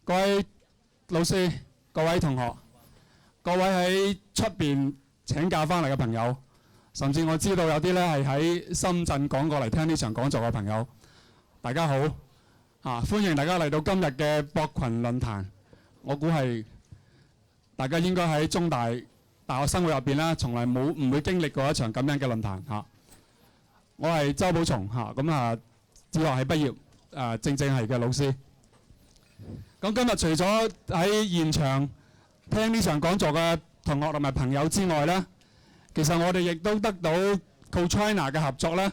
各位老師、各位同學、各位喺出邊請假翻嚟嘅朋友，甚至我知道有啲咧係喺深圳趕過嚟聽呢場講座嘅朋友，大家好歡迎大家嚟到今日嘅博群論壇。我估係大家應該喺中大大學生活入邊啦，從來唔會經歷過一場咁樣嘅論壇。我係周寶松哲學系畢業正系嘅老師。咁今日除咗喺現場聽呢場講座嘅同學同埋朋友之外呢，其實我哋亦都得到 CoChina 嘅合作呢。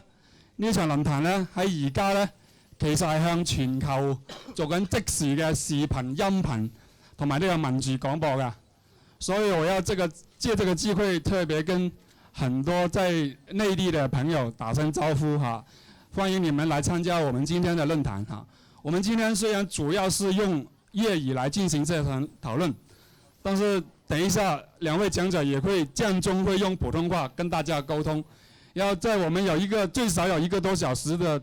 呢場論壇呢，喺而家呢，其實係向全球做緊即時嘅視頻、音頻同埋呢個文字廣播㗎。所以我要借這個機會特別跟很多在內地的朋友打聲招呼歡迎你們來參加我們今天的論壇我們今天雖然主要是用粵語來進行這場討論，但是等一下兩位講者也會間中會用普通話跟大家溝通。要在我們最少有1個多小時的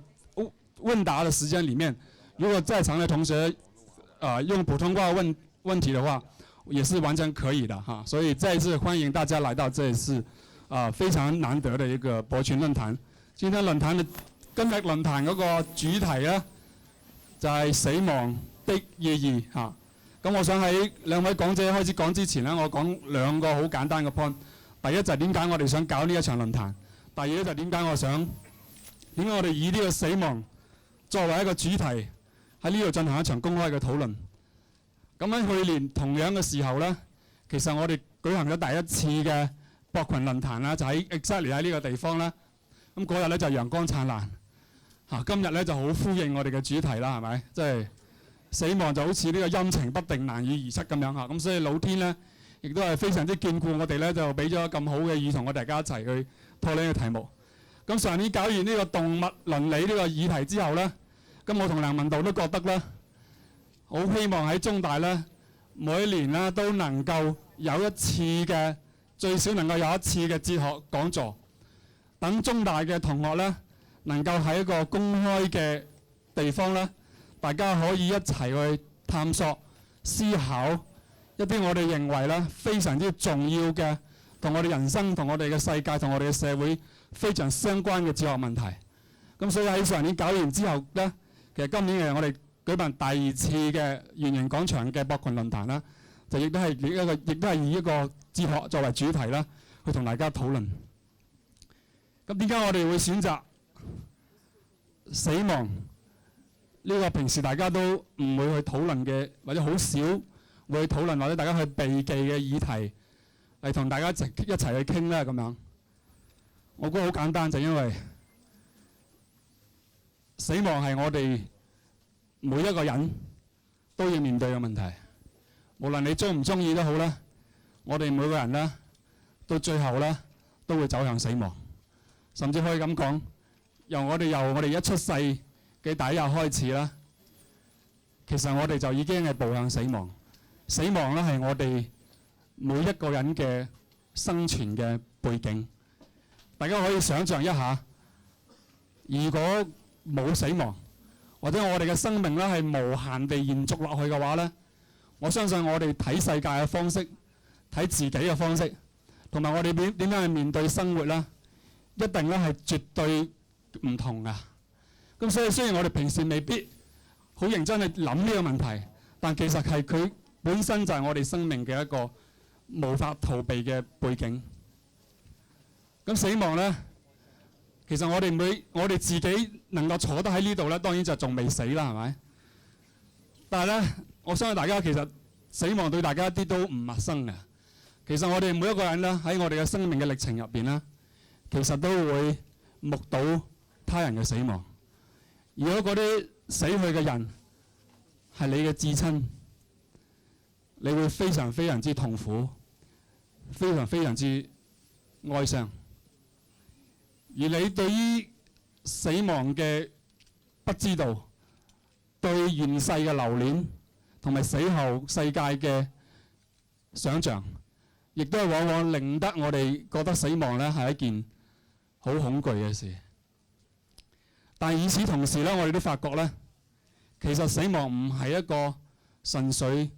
問答的時間裡面，如果在場的同學用普通話問題的話，也是完全可以的所以再一次歡迎大家來到這一次非常難得的一個博群論壇。今日論壇嗰個主題呢，就係死亡的意義咁我想喺兩位講者開始講之前呢，我講2個好簡單嘅 point。第一就係點解我哋想搞呢一場論壇，第二就係點解我哋以呢個死亡作為一個主題喺呢度進行一場公開嘅討論。咁喺去年同樣嘅時候呢，其實我哋舉行咗第一次嘅博群論壇啦，就喺 exactly 喺呢個地方啦。咁嗰日呢，就陽光燦爛今日呢，就好呼應我哋嘅主題啦，係咪？即係死亡就好似呢個陰晴不定、難以預測咁樣咁所以老天呢，亦都係非常之眷顧我哋呢，就俾咗咁好嘅意同我哋大家一齊去討論呢個題目。咁上年搞完呢個動物倫理呢個議題之後呢，咁我同梁文道都覺得呢，好希望喺中大呢，每一年呢都能夠有一次嘅，最少能夠有一次嘅哲學講座，等中大嘅同學呢，能夠喺一個公開嘅地方呢，大家可以一齊去探索、思考一啲我哋認為呢非常之重要嘅，同我哋人生、同我哋嘅世界、同我哋嘅社會非常相關嘅哲學問題。咁所以喺上年搞完之後呢，其實今年我哋舉辦第2次嘅圓形廣場嘅博群論壇啦，就亦都係以一個哲學作為主題啦，去同大家討論。咁點解我哋會選擇死亡呢個平時大家都唔會去討論嘅，或者好少會去討論，或者大家去避忌嘅議題，嚟同大家一齊去傾咧咁樣？我估好簡單，就因為死亡係我哋每一個人都要面對嘅問題，無論你中唔中意都好啦，我哋每個人呢，到最後呢，都會走向死亡，甚至可以咁講，由我哋一出世嘅第一日開始啦，其實我哋就已經係步向死亡。死亡呢係我哋每一個人嘅生存嘅背景。大家可以想像一下，如果冇死亡，或者我哋嘅生命咧係無限地延續落去嘅話呢，我相信我哋睇世界嘅方式、睇自己嘅方式，同埋我哋點樣去面對生活呢，一定咧係絕對唔同㗎。咁所以雖然我哋平時未必好認真去諗呢個問題，但其實係佢本身就係我哋生命嘅一個無法逃避嘅背景。咁死亡呢，其實我哋自己能夠坐得喺呢度呢，當然就仲未死啦，係咪？但係呢，我相信大家其實死亡對大家一啲都唔陌生嘅。其實我哋每一個人呢，喺我哋嘅生命嘅歷程入邊呢，其實都會目睹他人嘅死亡。如果嗰啲死去嘅人係你嘅至親，你會非常非常之痛苦，非常非常之哀傷。而你對於死亡嘅不知道，對現世嘅留戀，同埋死後世界嘅想像，亦都係往往令得我哋覺得死亡呢係一件好恐懼嘅事。但係與此同時呢，我哋都發覺呢，其實死亡唔係一個純粹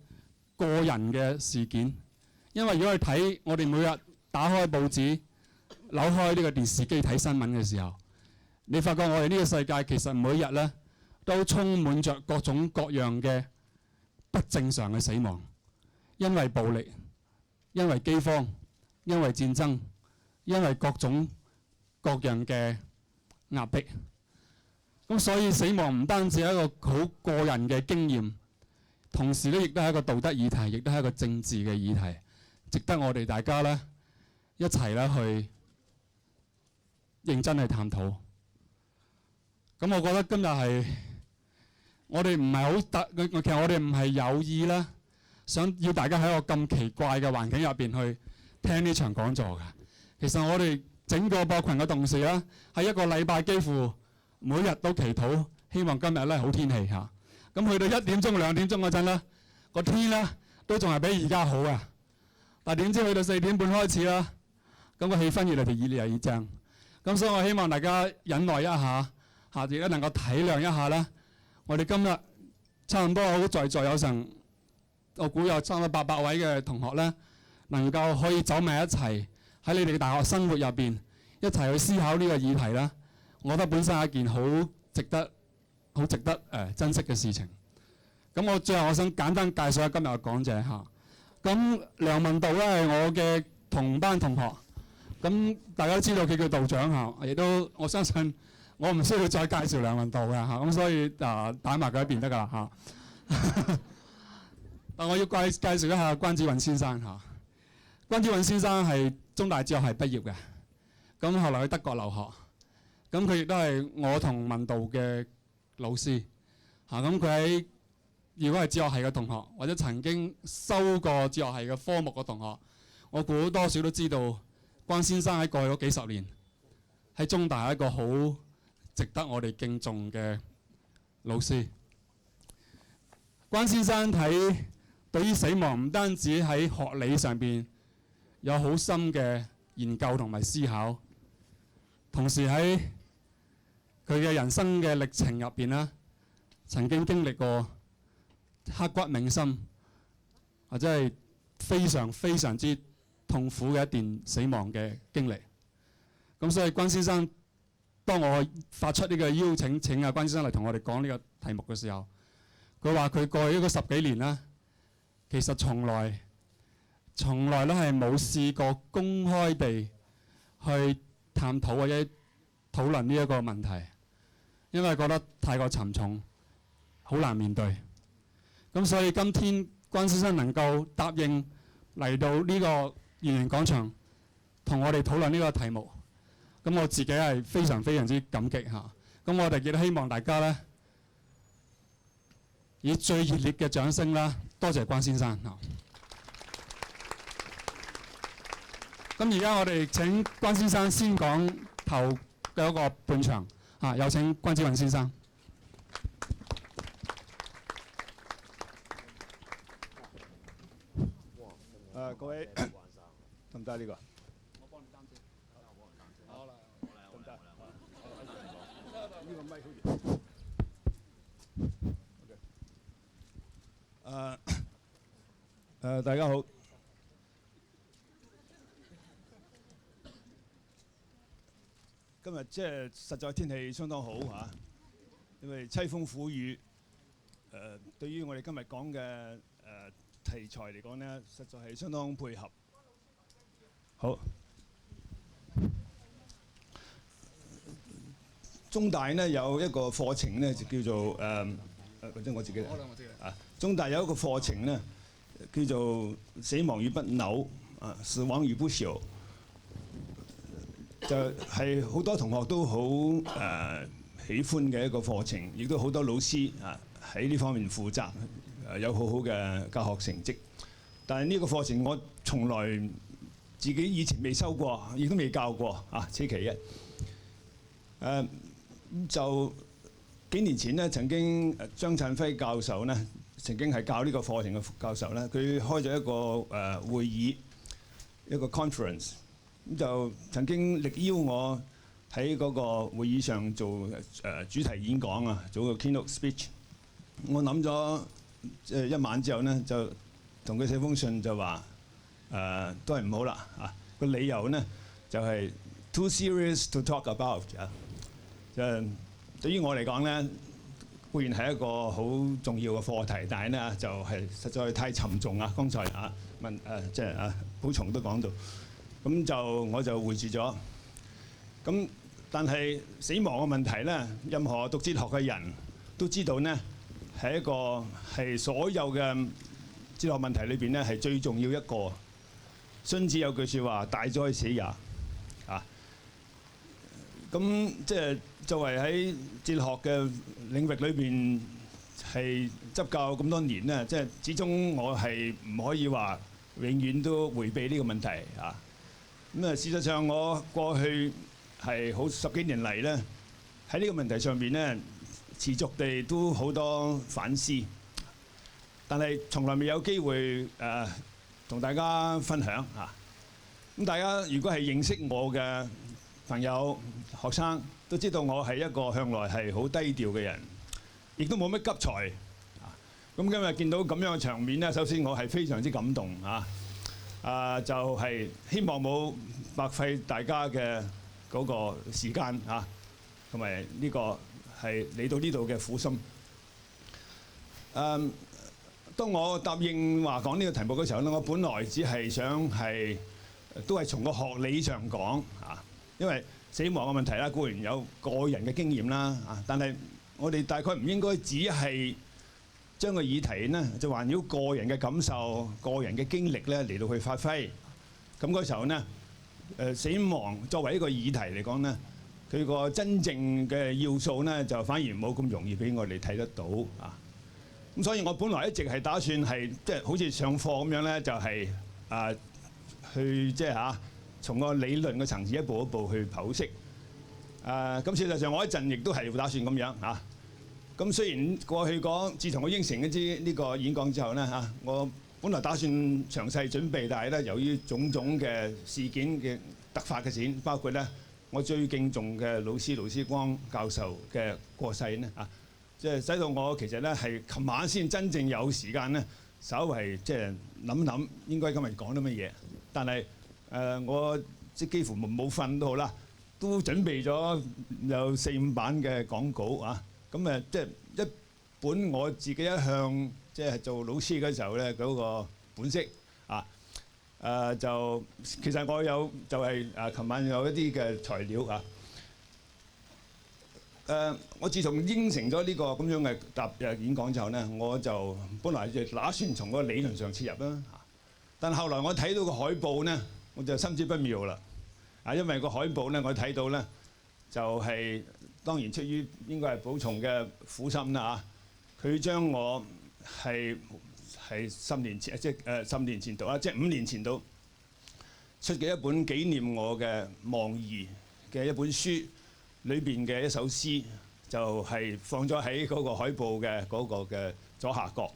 個人嘅事件。因為如果去睇我哋每日打開報紙、扭開呢個電視機睇新聞嘅時候，你發覺我哋呢個世界其實每日咧都充滿着各種各樣嘅不正常嘅死亡，因為暴力、因為饑荒、因為戰爭、因為各種各樣嘅壓迫。咁所以死亡唔單止係一個好個人嘅經驗，同時咧亦都係一個道德議題，亦都係一個政治嘅議題，值得我哋大家咧一齊咧去認真去探討。咁我覺得今日係我哋唔係好其實我哋唔係有意啦，想要大家喺一個咁奇怪嘅環境入邊去聽呢場講座嘅。其實我哋整個博群嘅同事啦，喺一個禮拜幾乎每日都祈禱，希望今日咧好天氣嚇。咁去到1點鐘、2點鐘嗰陣咧，個天咧都仲係比而家好啊。但係點知去到4點半開始啦，咁個氣氛越嚟越熱烈正。咁所以我希望大家忍耐一下，亦都能夠體諒一下啦。我哋今日差唔多好在座有成，我估有差唔多800位嘅同學咧，能夠可以走埋一齊喺你哋嘅大學生活入邊一齊去思考呢個議題啦。我覺得本身係一件好值得珍惜嘅事情。咁最後我想簡單介紹下今日嘅講者嚇。咁梁文道咧係我嘅同班同學，咁大家都知道佢叫道長嚇，亦都我相信我唔需要再介紹梁文道嘅嚇，咁所以擺埋佢一邊得㗎啦嚇。但我要介紹一下關子韻先生嚇。關子韻先生係中大哲學系畢業嘅，咁後來去德國留學，咁佢亦都係我同文道嘅老師嚇。咁佢喺如果係哲學系嘅同學，或者曾經修過哲學系嘅科目嘅同學，我估多少都知道關先生喺過去嗰幾十年喺中大係一個好值得我哋敬重嘅老師。關先生對於死亡唔單止喺學理上邊有好深嘅研究同埋思考，同時喺佢嘅人生嘅歷程入邊呢，曾經經歷過刻骨銘心，或者係非常非常之痛苦嘅一段死亡嘅經歷。咁所以關先生，當我發出呢個邀請，請關先生嚟同我哋講呢個題目嘅時候，佢話佢過去呢個10幾年啦，其實從來都係冇試過公開地去探討或者討論呢一個問題，因為覺得太過沉重，好難面對。咁所以今天關先生能夠答應嚟到呢個圓形廣場同我哋討論呢個題目，咁我自己係非常非常之感激嚇。咁我哋亦都希望大家咧以最熱烈嘅掌聲啦，多謝關先生嚇。咁而家我哋請關先生先講頭嘅一個半場嚇，有請關子韻先生。各位得唔得呢個？我幫你擔先。好啦，得唔得？呢個咪好似。大家好。今日即係實在天氣相當好嚇，因為凄風苦雨。對於我哋今日講嘅題材嚟講呢，實在係相當配合。好，中大呢有一個課程呢，就叫做或者我自己啊，中大有一個課程呢，叫做死亡與不朽啊，死亡與不朽，就係好多同學都好喜歡嘅一個課程，亦都好多老師啊喺呢方面負責。有好好嘅教學成績，但係呢個課程我從來自己以前未修過，亦都未教過啊，此其一。就幾年前呢，曾經張燦輝教授呢，曾經係教呢個課程嘅教授呢，佢開咗一個會議，一個 conference，咁就曾經力邀我喺嗰個會議上做主題演講啊，做個 keynote speech。我諗咗即係一晚之後咧，就同佢寫封信就話都係唔好啦啊！個理由咧就係 too serious to talk about 啊！就對於我嚟講咧，固然係一個好重要嘅課題，但係咧就係實在太沉重啊！剛才即係寶松都講到，咁就我就回住咗。咁但係死亡嘅問題咧，任何讀哲學嘅人都知道咧，係一個係所有嘅哲學問題裏邊咧係最重要一個。荀子有句説話：大哉死也啊！咁即係作為喺哲學嘅領域裏邊係執教咁多年咧，即係始終我係唔可以話永遠都迴避呢個問題啊！咁啊，事實上我過去係好10幾年嚟咧，喺呢個問題上邊咧，持續地都好多反思，但係從來未有機會同大家分享啊！咁大家如果係認識我嘅朋友、學生，都知道我係一個向來係好低調嘅人，亦都冇乜急才啊！咁今日見到咁樣嘅場面咧，首先我係非常之感動啊！就係希望冇白費大家嘅嗰個時間啊，同埋呢個係嚟到呢度嘅苦心。當我答應話講呢個題目嘅時候咧，我本來只係想係都係從個學理上講啊，因為死亡嘅問題啦，固然有個人嘅經驗啦啊，但係我哋大概唔應該只係將個議題呢就環繞個人嘅感受、個人嘅經歷咧嚟到去發揮。咁嗰時候呢，死亡作為一個議題嚟講呢，佢個真正嘅要素呢就反而冇咁容易俾我哋睇得到啊。咁所以我本來一直係打算係即係好似上課咁樣咧，就係去即係從個理論嘅層次一步一步去剖析。咁事實上我一陣亦都係打算咁樣嚇。咁雖然過去講，自從我應承咗呢個演講之後咧嚇，我本來打算詳細準備，但係咧由於種種嘅事件嘅突發嘅事，包括咧我最敬重嘅老師盧思光教授嘅過世咧嚇。即係使到我其實咧係琴晚先真正有時間咧，稍為即係諗諗應該今日講啲乜嘢。但係我即係幾乎冇瞓都好啦，都準備咗有4、5版嘅講稿啊。咁即係一本我自己一向即係做老師嘅時候咧嗰個本色啊。就其實我有就係琴晚有一啲嘅材料啊。我自從應承咗呢個咁樣嘅演講之後呢，我就本來就打算從嗰個理論上切入啦。但後來我睇到個海報呢，我就心知不妙啦。因為個海報呢，我睇到呢，就係當然出於應該係寶松嘅苦心啦嚇。佢將我係10年前即係10年前度啊，即係5年前度出嘅一本紀念我嘅忘兒嘅一本書。裏邊嘅一首詩就係放咗喺嗰個海報嘅嗰個嘅左下角。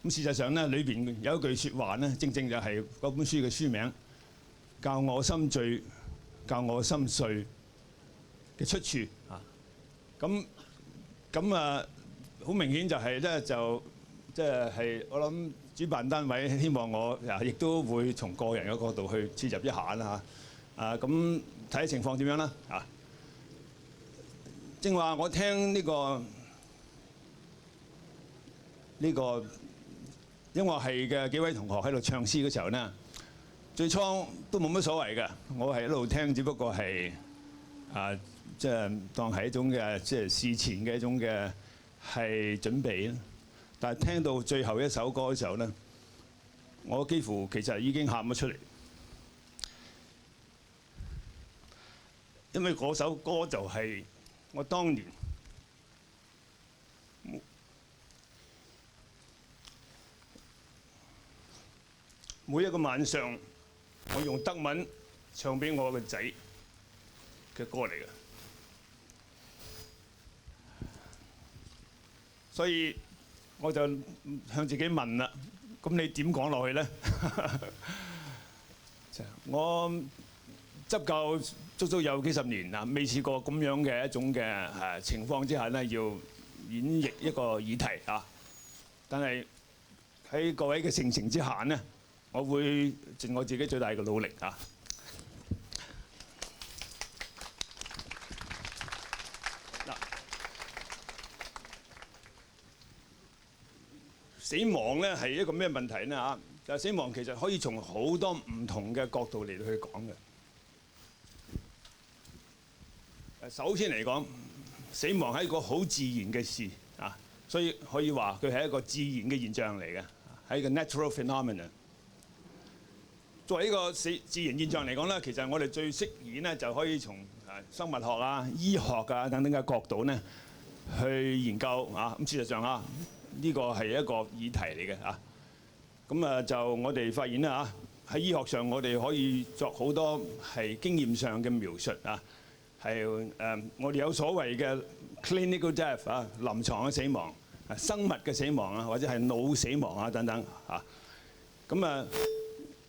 咁事實上咧，裏邊有一句説話咧，正正就係嗰本書嘅書名，教我心醉，教我心碎嘅出處啊。咁好明顯就係咧，就即係我諗主辦單位希望我亦都會從個人嘅角度去切入一下啦嚇。咁睇下情況點樣啦啊。正話我聽呢個音樂系嘅幾位同學喺度唱詩嘅時候呢，最初都冇乜所謂嘅，我係一路聽，只不過係即係當係一種嘅即係事前嘅一種嘅係準備。但係聽到最後一首歌嘅時候呢，我幾乎其實已經喊咗出嚟，因為嗰首歌就係我當年每一個晚上，我用德文唱俾我個仔嘅歌嚟嘅，所以我就向自己問啦：咁你點講落去咧？我執教足足有幾十年啦，未試過咁樣嘅一種嘅情況之下咧，要演繹一個議題啊。但係喺各位嘅盛情之下呢，我會盡我自己最大嘅努力啊！死亡咧係一個咩問題呢？嚇，就係死亡其實可以從好多唔同嘅角度嚟到去講嘅。首先嚟講，死亡係一個好自然嘅事啊，所以可以話佢係一個自然嘅現象嚟嘅，係一個 natural phenomenon。作為一個自然現象嚟講咧，其實我哋最適宜咧就可以從生物學啊、醫學啊等等嘅角度咧去研究啊。咁事實上啊，呢個係一個議題嚟嘅啊。咁啊就我哋發現啦嚇，喺醫學上我哋可以作好多係經驗上嘅描述啊。係我哋有所謂嘅 clinical death 啊，臨床嘅死亡、生物嘅死亡啊，或者係腦死亡啊等等嚇。咁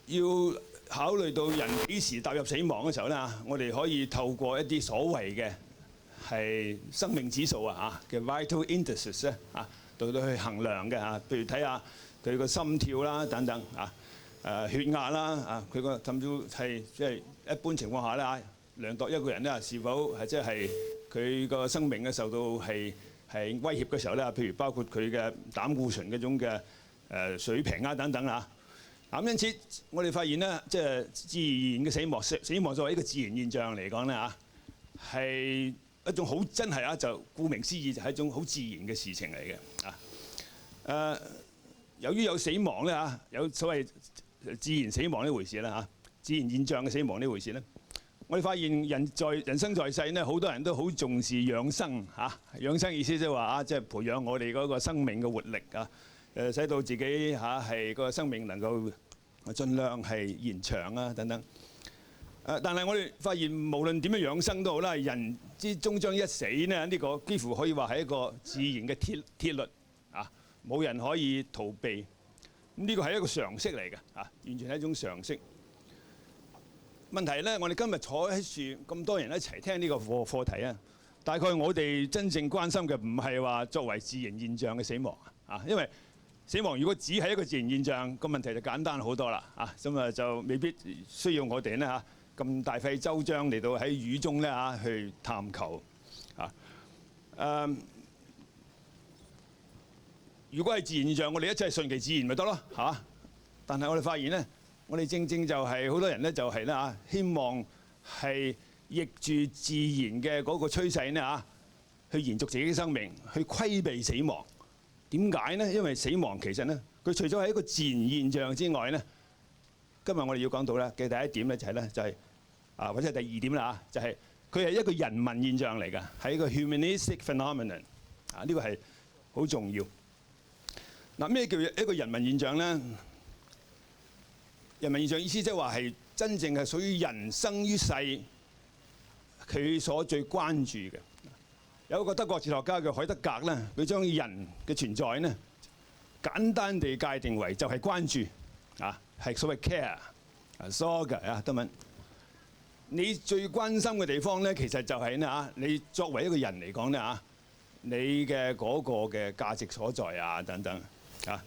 要考慮到人幾時踏入死亡嘅時候咧，我哋可以透過一啲所謂嘅係生命指數啊嚇嘅 vital indices 咧啊，到去衡量嘅嚇。譬如睇下佢個心跳啦等等啊，血壓啦啊，佢個甚至係即係一般情況下咧嚇。量度一個人咧是否係即係佢個生命咧受到係威脅嘅時候咧，譬如包括佢嘅膽固醇嗰種嘅水平啊等等啊。咁因此我哋發現咧，即係自然嘅死亡作為一個自然現象嚟講咧嚇，係一種好真係啊，就顧名思義就係一種好自然嘅事情嚟嘅啊。由於有死亡咧嚇，有所謂自然死亡呢回事啦嚇，自然現象嘅死亡呢回事咧。我哋發現人生在世咧，好多人都好重視養生嚇。養生意思即係話啊，即係培養我哋嗰個生命嘅活力啊，使到自己嚇係個生命能夠盡量係延長啊等等。但係我哋發現無論點樣養生都好啦，人之終將一死咧，呢個幾乎可以話係一個自然嘅鐵律啊，冇人可以逃避。呢個係一個常識嚟嘅啊，完全係一種常識。問題咧，我哋今日坐喺樹咁多人一齊聽呢個課題啊，大概我哋真正關心嘅唔係話作為自然現象嘅死亡啊，因為死亡如果只係一個自然現象，個問題就簡單好多啦啊，咁啊就未必需要我哋咧嚇咁大費周章嚟到喺雨中咧嚇去探求啊。如果係自然現象，我哋一切順其自然咪得咯嚇。但係我哋發現咧。我哋正正就係好多人咧，就係咧嚇，希望係逆住自然嘅嗰個趨勢咧嚇，去延續自己嘅生命，去規避死亡。點解呢？因為死亡其實咧，佢除咗係一個自然現象之外咧，今日我哋要講到咧嘅第一點咧就係或者係第二點啦嚇，就係佢係一個人文現象嚟㗎，係一個 humanistic phenomenon 啊，呢個係好重要。嗱，咩叫一個人文現象咧？人文現象意思即係話係真正係屬於人生於世佢所最關注嘅。有一個德國哲學家叫海德格咧，佢將人嘅存在咧簡單地界定為就係關注啊，係所謂 care 啊 Sorge 啊德文。你最關心嘅地方咧，其實就係咧嚇，你作為一個人嚟講咧嚇，你嘅嗰個嘅價值所在啊等等啊。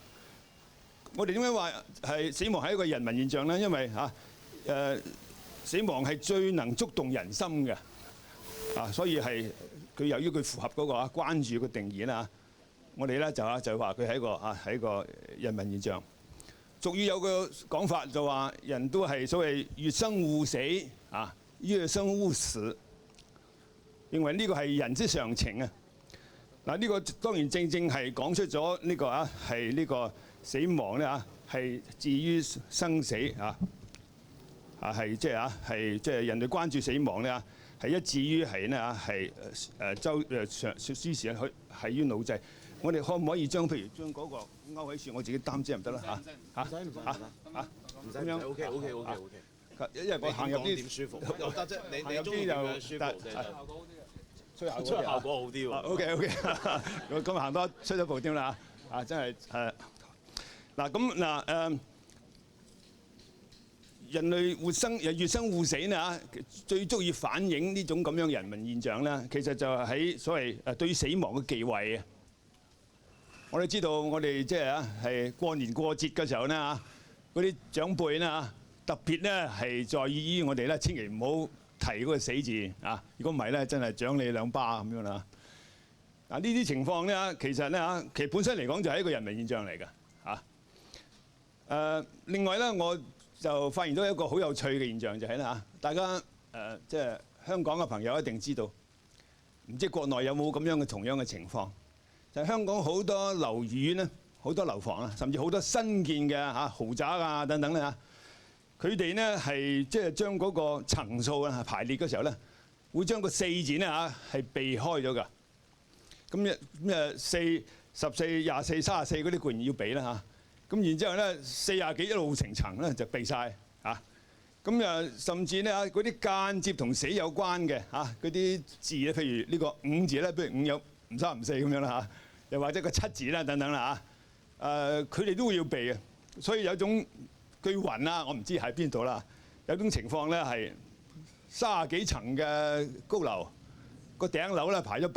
我哋點解話係死亡係一個人文現象咧？因為死亡係最能觸動人心嘅啊，所以係佢由於佢符合嗰個關注嘅定義啦。我哋咧就話佢係一個人文現象。俗語有個講法就話人都係所謂越生互死啊，越生互死，認為呢個係人之常情啊。嗱，呢個當然正正係講出咗呢個係呢個。死亡咧嚇係至於生死嚇係即係人類關注死亡咧嚇係一致於係咧嚇係諸事係於腦際。我哋可唔可以將譬如將嗰個勾喺樹，我自己擔遮唔得啦嚇嚇唔使 OK， 因為我行入啲點舒服又得啫，你中意就舒服出效果好啲喎。OK， 我今日行多出咗步添啦真係人類越生互死咧嚇，最足以反映呢種咁樣人文現象咧，其實就係喺所謂對於死亡嘅忌諱啊。我哋知道我哋即係啊係過年過節嘅時候咧嚇，嗰啲長輩咧嚇特別咧係在意於我哋咧，千祈唔好提嗰個死字啊！如果唔係咧，真係掌你兩巴咁樣啦。嗱呢啲情況咧其實咧嚇，其實本身嚟講就係一個人為現象嚟嘅嚇。另外咧，我就發現到一個好有趣嘅現象就係咧嚇，大家即係香港嘅朋友一定知道，唔知國內有冇咁樣嘅同樣嘅情況？就係香港好多樓宇咧，好多樓房啊，甚至好多新建嘅嚇豪宅啊等等咧嚇，佢哋咧係即係將嗰個層數啊排列嘅時候咧，會將個四字咧嚇係避開咗㗎。咁4、14、24、34嗰啲固然要避啦嚇。咁然之後咧40幾一路成層咧就避晒嚇。咁甚至咧嗰啲間接同死有關嘅嚇嗰啲字咧，譬如呢個5字咧，譬如5有唔3唔4咁樣啦嚇，又或者個7字啦等等啦嚇，佢哋都會要避嘅。所以有種據雲啊，我唔知喺邊度啦，有種情況咧係30幾層嘅高樓，個頂樓咧排咗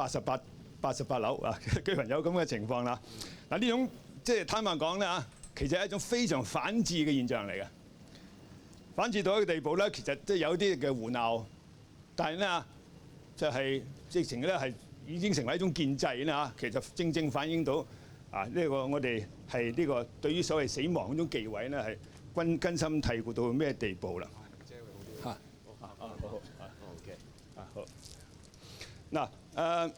88樓啊，據雲有咁嘅情況啦。嗱呢種即係坦白講咧嚇，其實係一種非常反智嘅現象嚟嘅。反智到一個地步咧，其實即係有啲嘅胡鬧，但係咧就係直情咧係已經成為一種建制啦嚇。其實正正反映到啊呢個我哋係呢個對於所謂死亡嗰種忌諱咧係根深蒂固到咩地步啦？嚇好嗱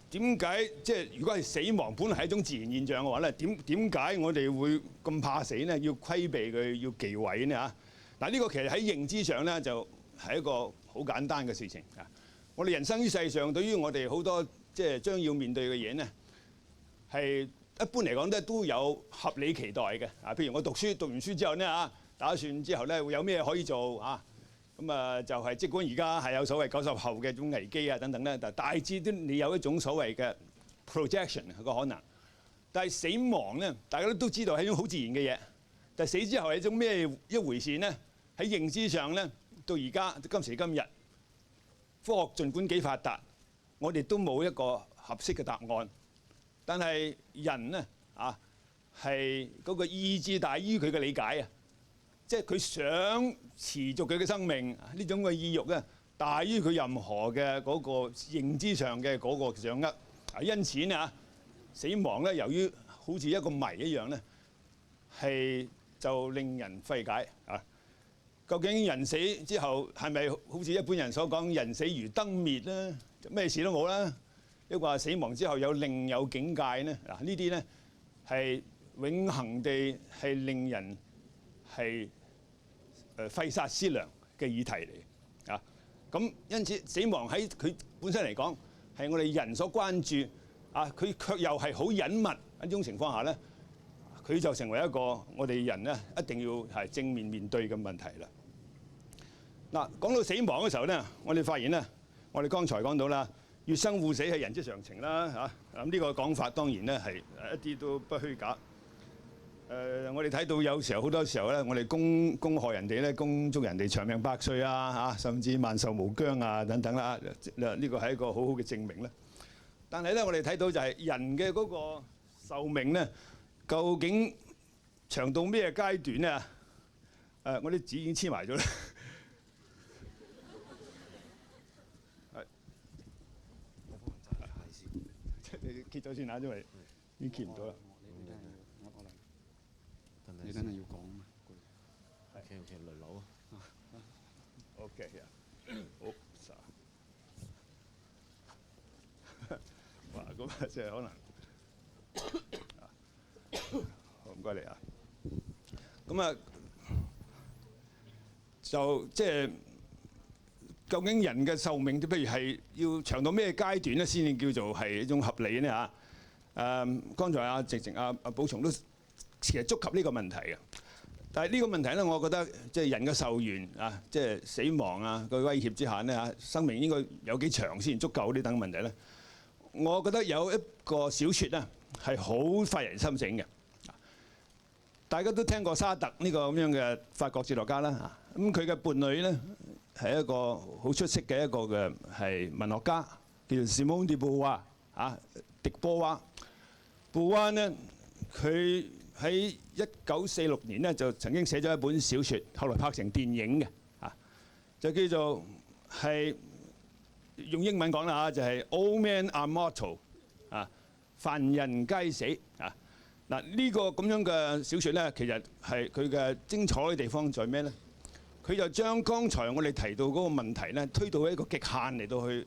點解即係如果係死亡本來係一種自然現象嘅話咧，點解我哋會咁怕死咧？要規避佢，要忌諱呢嚇？嗱呢個其實喺認知上咧就係一個好簡單嘅事情啊！我哋人生於世上，對於我哋好多即係將要面對嘅嘢咧，係一般嚟講咧都有合理期待嘅啊。譬如我讀完書之後咧嚇，打算之後咧會有咩可以做啊？咁就係即管而家係有所謂90後嘅一種危機啊等等咧，但大致都你有一種所謂嘅 projection 個可能。但係死亡咧，大家都知道係一種好自然嘅嘢。但係死之後係一種咩一回事咧？喺認知上咧，到而家今時今日，科學儘管幾發達，我哋都冇一個合適嘅答案。但係人咧係嗰個意志大於佢嘅理解啊！即係佢想持續佢嘅生命呢種嘅意欲咧，大於佢任何嘅嗰個認知上嘅嗰個掌握。因此咧死亡咧，由於好似一個謎一樣咧，係就令人費解啊！究竟人死之後係咪好似一般人所講人死如燈滅咧？咩事都冇啦？抑或死亡之後有另有境界咧？嗱，呢啲咧係永恆地係令人係費煞思量嘅議題嚟啊！咁因此死亡喺佢本身嚟講係我哋人所關注啊，佢卻又係好隱密一種情況下咧，佢就成為一個我哋人咧一定要係正面面對嘅問題啦。嗱，講到死亡嘅時候咧，我哋發現咧，我哋剛才講到啦，越生護死係人之常情啦嚇。咁呢個講法當然咧係一啲都不虛假。我哋睇到有時候好多時候咧，我哋恭賀人哋咧，恭祝人哋長命百歲啊嚇，甚至萬壽無疆啊等等啦。呢個係一個好好嘅證明啦。但係咧，我哋睇到就係人嘅嗰個壽命咧，究竟長到咩階段咧？我啲紙已經黐埋咗啦。你揭咗先嚇，因為已經揭唔到啦。你真係要講嘛？OK，輪流啊。OK 啊，好。哇，咁啊，即係可能。好，唔該你啊。咁啊，就即係究竟人嘅壽命，譬如係要長到咩階段咧，先至叫做係一種合理咧嚇？剛才直情阿寶松都其實觸及呢個問題嘅。但係呢個問題咧，我覺得即係人嘅壽元啊，即係死亡啊個威脅之下咧嚇，生命應該有幾長先足夠呢等問題咧？我覺得有一個小説咧係好發人深省嘅。大家都聽過沙特呢個咁樣嘅法國哲學家啦嚇，咁佢嘅伴侶咧係一個好出色嘅一個嘅係文學家，叫做 Simone de Beauvoir 嚇，狄波娃。布灣咧，佢喺1946年咧就曾經寫咗一本小説，後來拍成電影嘅就叫做係用英文講啦就係 All Men Are Mortal 凡人皆死嗱呢個咁樣嘅小説咧，其實係佢嘅精彩嘅地方在咩咧？佢就將剛才我哋提到嗰個問題咧，推到一個極限嚟到去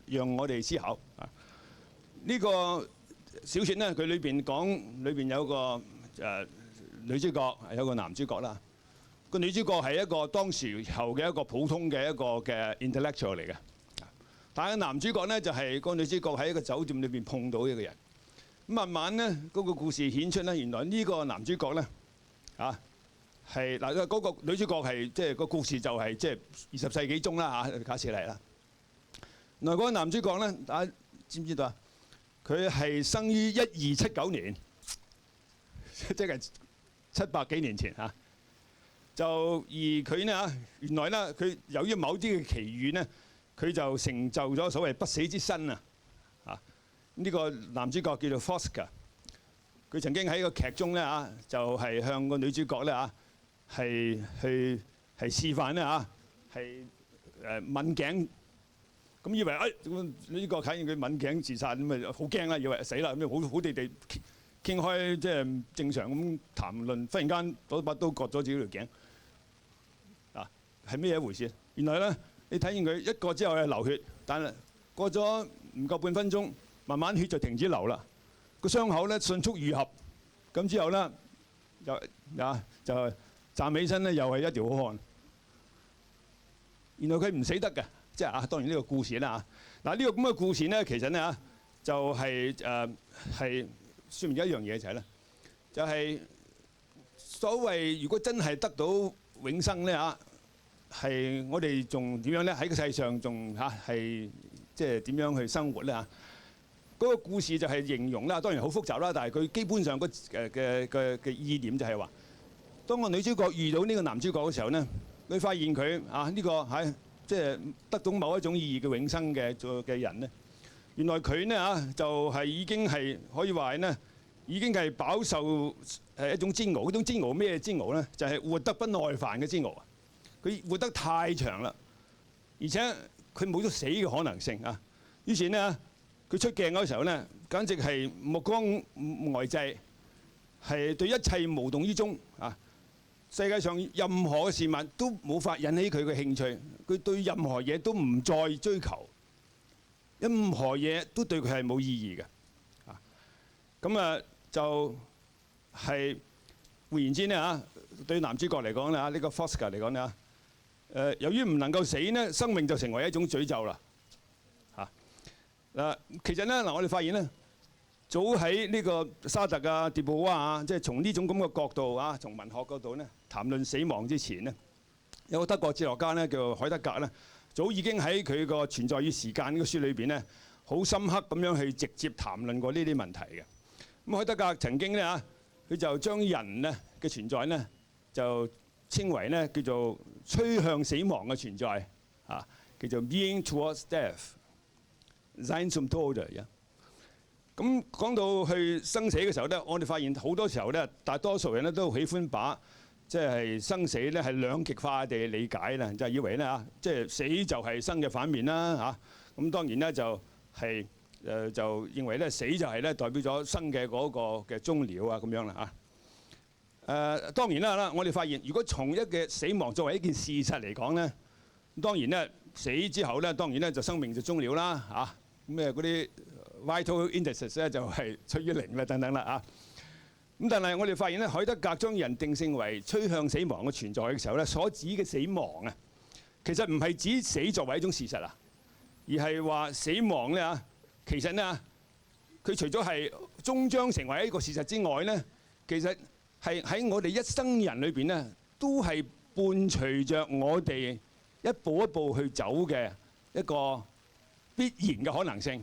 讓我哋思考呢個小説咧，佢裏邊有個女主角，有個男主角啦。個女主角係一個當時候嘅一個普通嘅一個嘅 intellectual 嚟嘅，但係男主角咧就係個女主角喺一個酒店裏邊碰到一個人。慢慢咧嗰個故事顯出咧，原來呢個男主角咧係嗱嗰個女主角係即係個故事就係即係20世紀中啦假設嚟啦。原來嗰個男主角咧，大家知唔知道啊？佢係生於1279年，即係700幾年前就而佢呢原來咧佢由於某啲嘅奇遇呢，佢就成就咗所謂不死之身呢個男主角叫做 Fosca， 佢曾經喺個劇中咧就係向個女主角咧係示範咧係刎頸，咁以為女主角睇見佢刎頸自殺咁啊好驚啦，以為死啦咁好地地傾開即係正常咁談論，忽然間攞把刀割咗自己條頸係咩一回事？原來咧你睇見佢一割之後係流血，但係過咗唔夠半分鐘，慢慢血就停止流啦，個傷口咧迅速愈合，咁之後咧就站起身咧又係一條好漢。原來佢唔死得嘅，即係當然呢個故事啦嗱呢個咁嘅故事咧，其實咧就係係説明咗一樣嘢就係咧，就係所謂如果真係得到永生咧係我哋仲點樣咧喺個世上仲係即係點樣去生活咧嗰個故事就係形容啦，當然好複雜啦，但係佢基本上嘅意念就係話，當個女主角遇到呢個男主角嘅時候咧，佢發現佢呢個係即係得到某一種意義嘅永生嘅人咧，原來佢呢就係已經係可以話咧，已經係飽受一種煎熬。嗰種煎熬咩煎熬咧？就係活得不耐煩嘅煎熬。佢活得太長啦，而且佢冇咗死嘅可能性於是呢，佢出鏡嗰時候咧，簡直係目光呆滯，係對一切無動於衷世界上任何嘅事物都冇法引起佢嘅興趣，佢對任何嘢都唔再追求，任何嘢都對佢係冇意義嘅咁就係換言之呢對男主角嚟講咧呢個 Fosca 嚟講咧由於唔能夠死呢，生命就成為一種詛咒啦其實咧我哋發現咧，早喺呢個沙特迪布瓦即係從呢種咁嘅角度從文學角度咧談論死亡之前呢，有個德國哲學家咧叫海德格咧，早已經喺佢個《存在與時間》呢個書裏邊咧，好深刻咁樣去直接談論過呢啲問題嘅。咁海德格曾經咧佢就將人咧嘅存在咧就稱為咧叫做趨向死亡嘅存在叫做 being towards death。Sein zum Tode 咁講到去生死嘅時候咧，我哋發現好多時候咧，大多數人咧都喜歡把即係生死咧係兩極化地理解啦，就係以為咧即係死就係生嘅反面啦咁當然咧就係就認為咧死就係咧代表咗生嘅嗰個嘅終了咁樣啦當然啦，我哋發現如果從一嘅死亡作為一件事實嚟講咧，當然咧死之後咧，當然咧就生命就終了啦嗰啲 vital indices 咧就係趨於零啦等等啦咁但係我哋發現咧，海德格將人定性為趨向死亡嘅存在嘅時候咧，所指嘅死亡其實唔係指死作為一種事實而係話死亡咧其實咧佢除咗係終將成為一個事實之外咧，其實係喺我哋一生人裏邊咧，都係伴隨着我哋一步一步去走嘅一個必然嘅可能性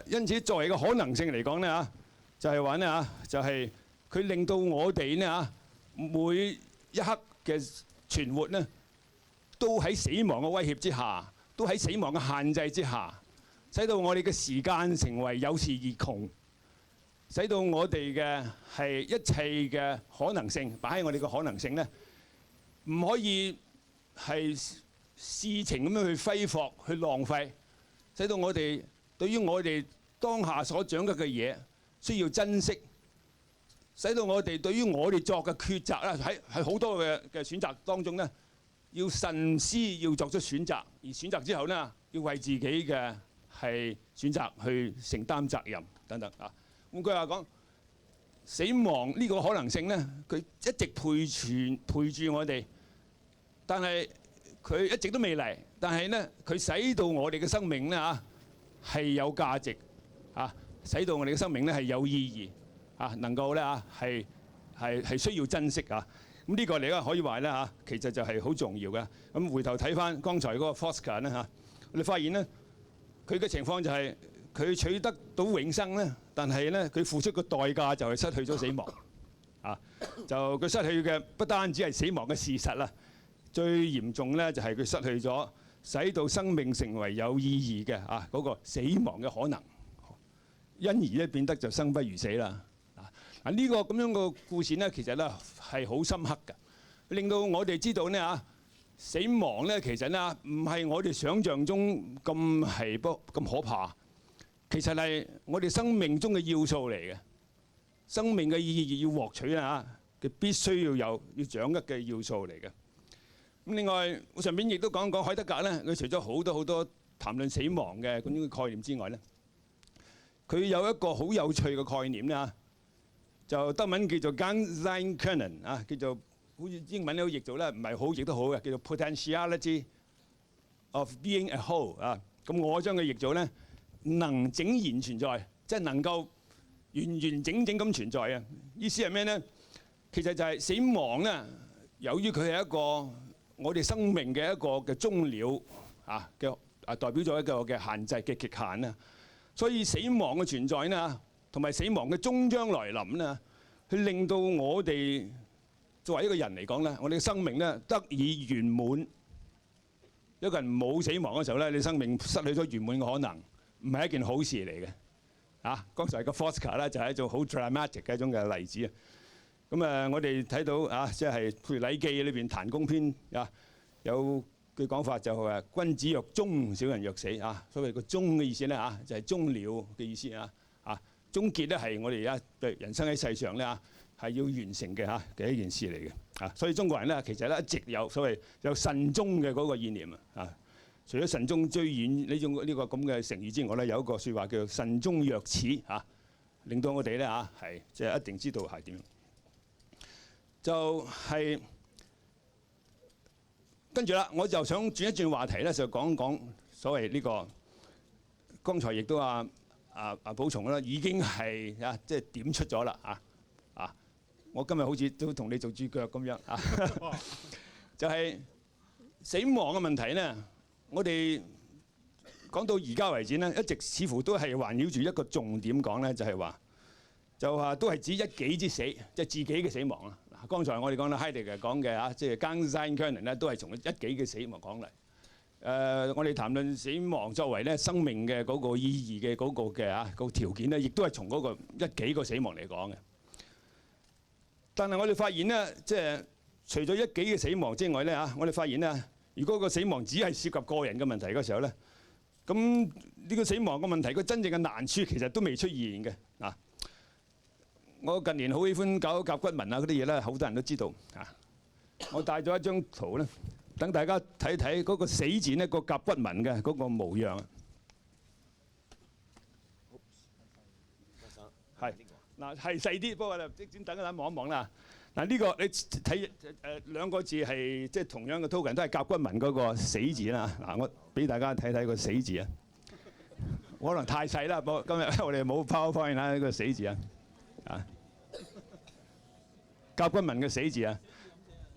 因此作為一個可能性嚟講咧就係話咧就係佢令到我哋咧每一刻嘅存活咧，都喺死亡嘅威脅之下，都喺死亡嘅限制之下使到我哋嘅時間成為有時而窮，使到我哋嘅係一切嘅可能性擺喺我哋嘅可能性咧，唔可以係事情咁樣去揮霍、去浪費，使到我哋對於我哋當下所掌握嘅嘢需要珍惜，使到我哋對於我哋作嘅抉擇咧，喺好多嘅選擇當中咧，要慎思，要作出選擇，而選擇之後咧，要為自己嘅係選擇去承擔責任等等啊。換句話講，死亡呢個可能性咧，佢一直陪住我哋，但係佢一直都未嚟，但係咧佢使到我哋嘅生命咧嚇係有價值啊，使到我哋嘅生命咧係有意義啊，能夠咧嚇係需要珍惜啊。咁呢個嚟講可以話咧嚇，其實就係好重要嘅。咁回頭睇翻剛才嗰個 Foster 咧嚇，我哋發現咧佢嘅情況就係佢取得到永生咧，但係咧佢付出嘅代價就係失去咗死亡啊！就佢失去嘅不單止係死亡嘅事實啦，最嚴重咧就係佢失去咗使到生命成為有意義嘅啊嗰個死亡嘅可能，因而咧變得就生不如死啦。啊！呢個咁樣嘅故事咧，其實咧係好深刻嘅，令到我哋知道咧嚇死亡咧，其實咧唔係我哋想象中咁可怕，其實係我哋生命中嘅要素嚟嘅，生命嘅意義要獲取啊嘅必須要掌握嘅要素嚟嘅。咁另外，我上邊亦都講海德格咧，佢除咗好多談論死亡嘅嗰種概念之外咧，佢有一個好有趣嘅概念咧，就德文叫做 Ganzeinkönnen 啊，叫做好似英文都譯做咧，唔係好譯得好嘅，叫做 potentiality of being a whole 啊。咁我將佢譯做咧能整然存在，即係能夠完整咁存在啊。意思係咩咧？其實就係死亡咧，由於佢係一個我哋生命嘅一個嘅終了啊嘅代表咗一個嘅限制嘅極限啊，所以死亡嘅存在咧，同埋死亡嘅終將來臨咧，去令到我哋作為一個人嚟講咧，我哋嘅生命咧得以圓滿。一個人冇死亡嘅時候咧，你生命失去咗圓滿嘅可能，唔係一件好事嚟嘅。啊，剛才個 Foster 咧就係一種好 dramatic 嘅一種嘅例子啊。咁我哋睇到啊，即係譬如《禮記》裏邊《彈弓篇》啊，有句講法就係君子若終，小人若死啊。所謂個終嘅意思咧啊，就係終了嘅意思啊。啊，終結咧係我哋而家對人生喺世上咧啊，係要完成嘅嚇嘅一件事嚟嘅啊。所以中國人咧其實咧一直有所謂有慎終嘅嗰個意念啊。除咗慎終追遠呢個咁嘅成語之外咧，有一個説話叫做慎終若始嚇，令到我哋咧嚇係即係一定知道係點樣。就係跟住啦，我就想轉一轉話題咧，就講講所謂呢個剛才亦都寶松啦，已經係即係點出咗啦啊！我今日好似都同你做主角咁樣啊，就係死亡嘅問題咧。我哋講到而家為止咧，一直似乎都係環繞住一個重點講咧，就係話都係指一己之死，即係自己嘅死亡啦。嗱，剛才我哋講啦，Heidegger講嘅即係 Ganzeinkönnen 咧，都係從一己嘅死亡講嚟。我哋談論死亡作為咧生命嘅嗰個意義嘅嗰個嘅個條件咧，亦都係從嗰個一己個死亡嚟講嘅。但係我哋發現咧，即係除咗一己嘅死亡之外咧我哋發現咧，如果個死亡只係涉及個人嘅問題嗰時候咧，咁呢個死亡嘅問題，個真正嘅難處其實都未出現嘅嗱。我近年好喜歡搞甲骨文嗰啲嘢咧，好多人都知道啊。我帶咗一張圖咧，等大家睇睇嗰個死字咧，個甲骨文嘅嗰個模樣啊。係嗱，係細啲，不過咧，先等一等望一望啦。嗱，呢個你睇兩個字係即係同樣嘅 token， 都係甲骨文嗰個死字啦。嗱，我俾大家睇睇個死字啊。可能太細啦，不過今日我哋冇 PowerPoint 啦，呢個死字啊。甲骨文嘅死字啊，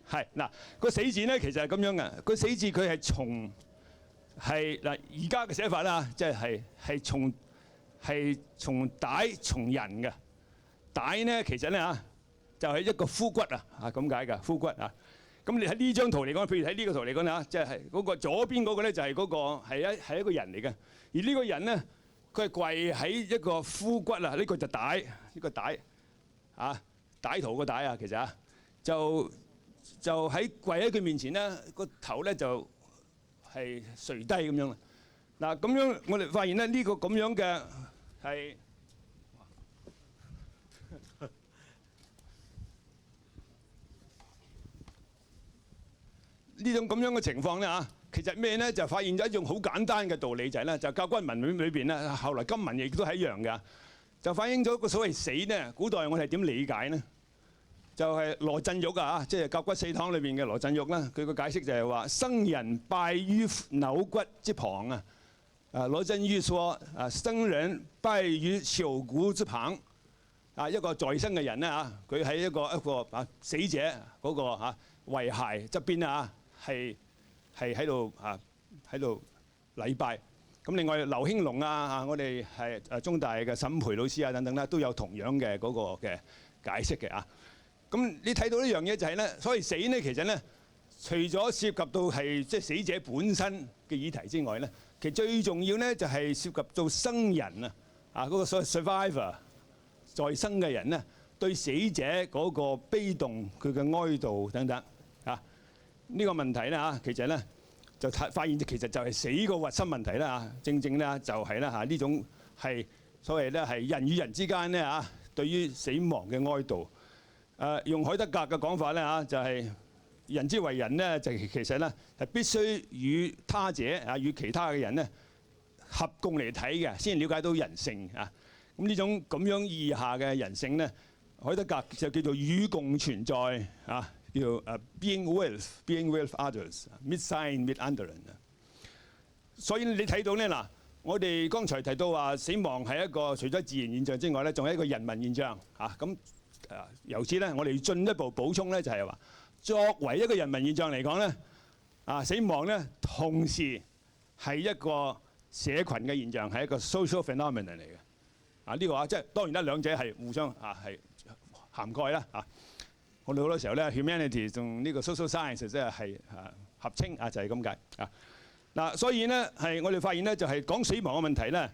係嗱個死字咧，其實係咁樣嘅。個死字佢係從而家嘅寫法啦，即係從歹從人嘅歹咧，其實咧就係一個枯骨啊咁解㗎枯骨啊。咁你喺呢張圖嚟講，譬如喺呢個圖嚟講啊，即係嗰個左邊嗰個咧就係嗰個係一個人嚟嘅，而呢個人咧佢係跪喺一個枯骨啊，呢個就帶呢個帶啊歹徒個帶啊，其實啊就喺跪喺佢面前咧，個頭咧就係垂低咁樣啦。嗱咁樣我哋發現咧呢個咁樣嘅係。呢種咁樣嘅情況咧嚇，其實咩咧？就發現咗一種好簡單嘅道理，就係咧，就教軍文裏邊咧，後來金文亦都係一樣㗎，就反映咗個所謂死咧。古代我哋點理解呢？就係羅振玉啊，即係甲骨四堂裏邊嘅羅振玉啦。佢個解釋就係話：生人拜於朽骨之旁啊。羅振玉說：生人拜於朽骨之旁。一個在生嘅人咧嚇，佢喺一個死者嗰個遺骸側邊啊。係喺度禮拜。咁另外劉興龍啊，我哋係中大嘅沈培老師啊等等啦，都有同樣嘅嗰個嘅解釋嘅啊。咁你睇到一樣嘢就係咧，所謂死咧，其實咧，除咗涉及到係即係死者本身嘅議題之外咧，其實最重要咧就係涉及到生人嗰個所謂 survivor 在生嘅人咧，對死者嗰個悲動、佢嘅哀悼等等啊。呢個問題咧嚇，其實咧就發現其實就係死個核心問題啦嚇。正正咧就係咧嚇呢種係所謂咧係人與人之間咧嚇對於死亡嘅哀悼。用海德格嘅講法咧嚇，就係人之為人咧，就其實咧係必須與他者與其他嘅人咧合共嚟睇嘅，先了解到人性啊。咁呢種咁樣意義下嘅人性咧，海德格就叫做與共存在啊。叫 being with others，meet sign meet anderen。所以你睇到咧嗱，我哋剛才提到話死亡係一個除咗自然現象之外咧，仲係一個人文現象嚇。咁由此咧，我哋進一步補充咧，就係話作為一個人文現象嚟講咧，死亡咧同時係一個社群嘅現象，係一個 social phenomenon 嚟嘅。呢個即係當然啦，兩者係互相係涵蓋啦嚇。我哋好多時候咧 ，humanity 同呢個 social science 即係合稱就係咁解啊。嗱，所以咧係我哋發現咧，就係講死亡嘅問題咧，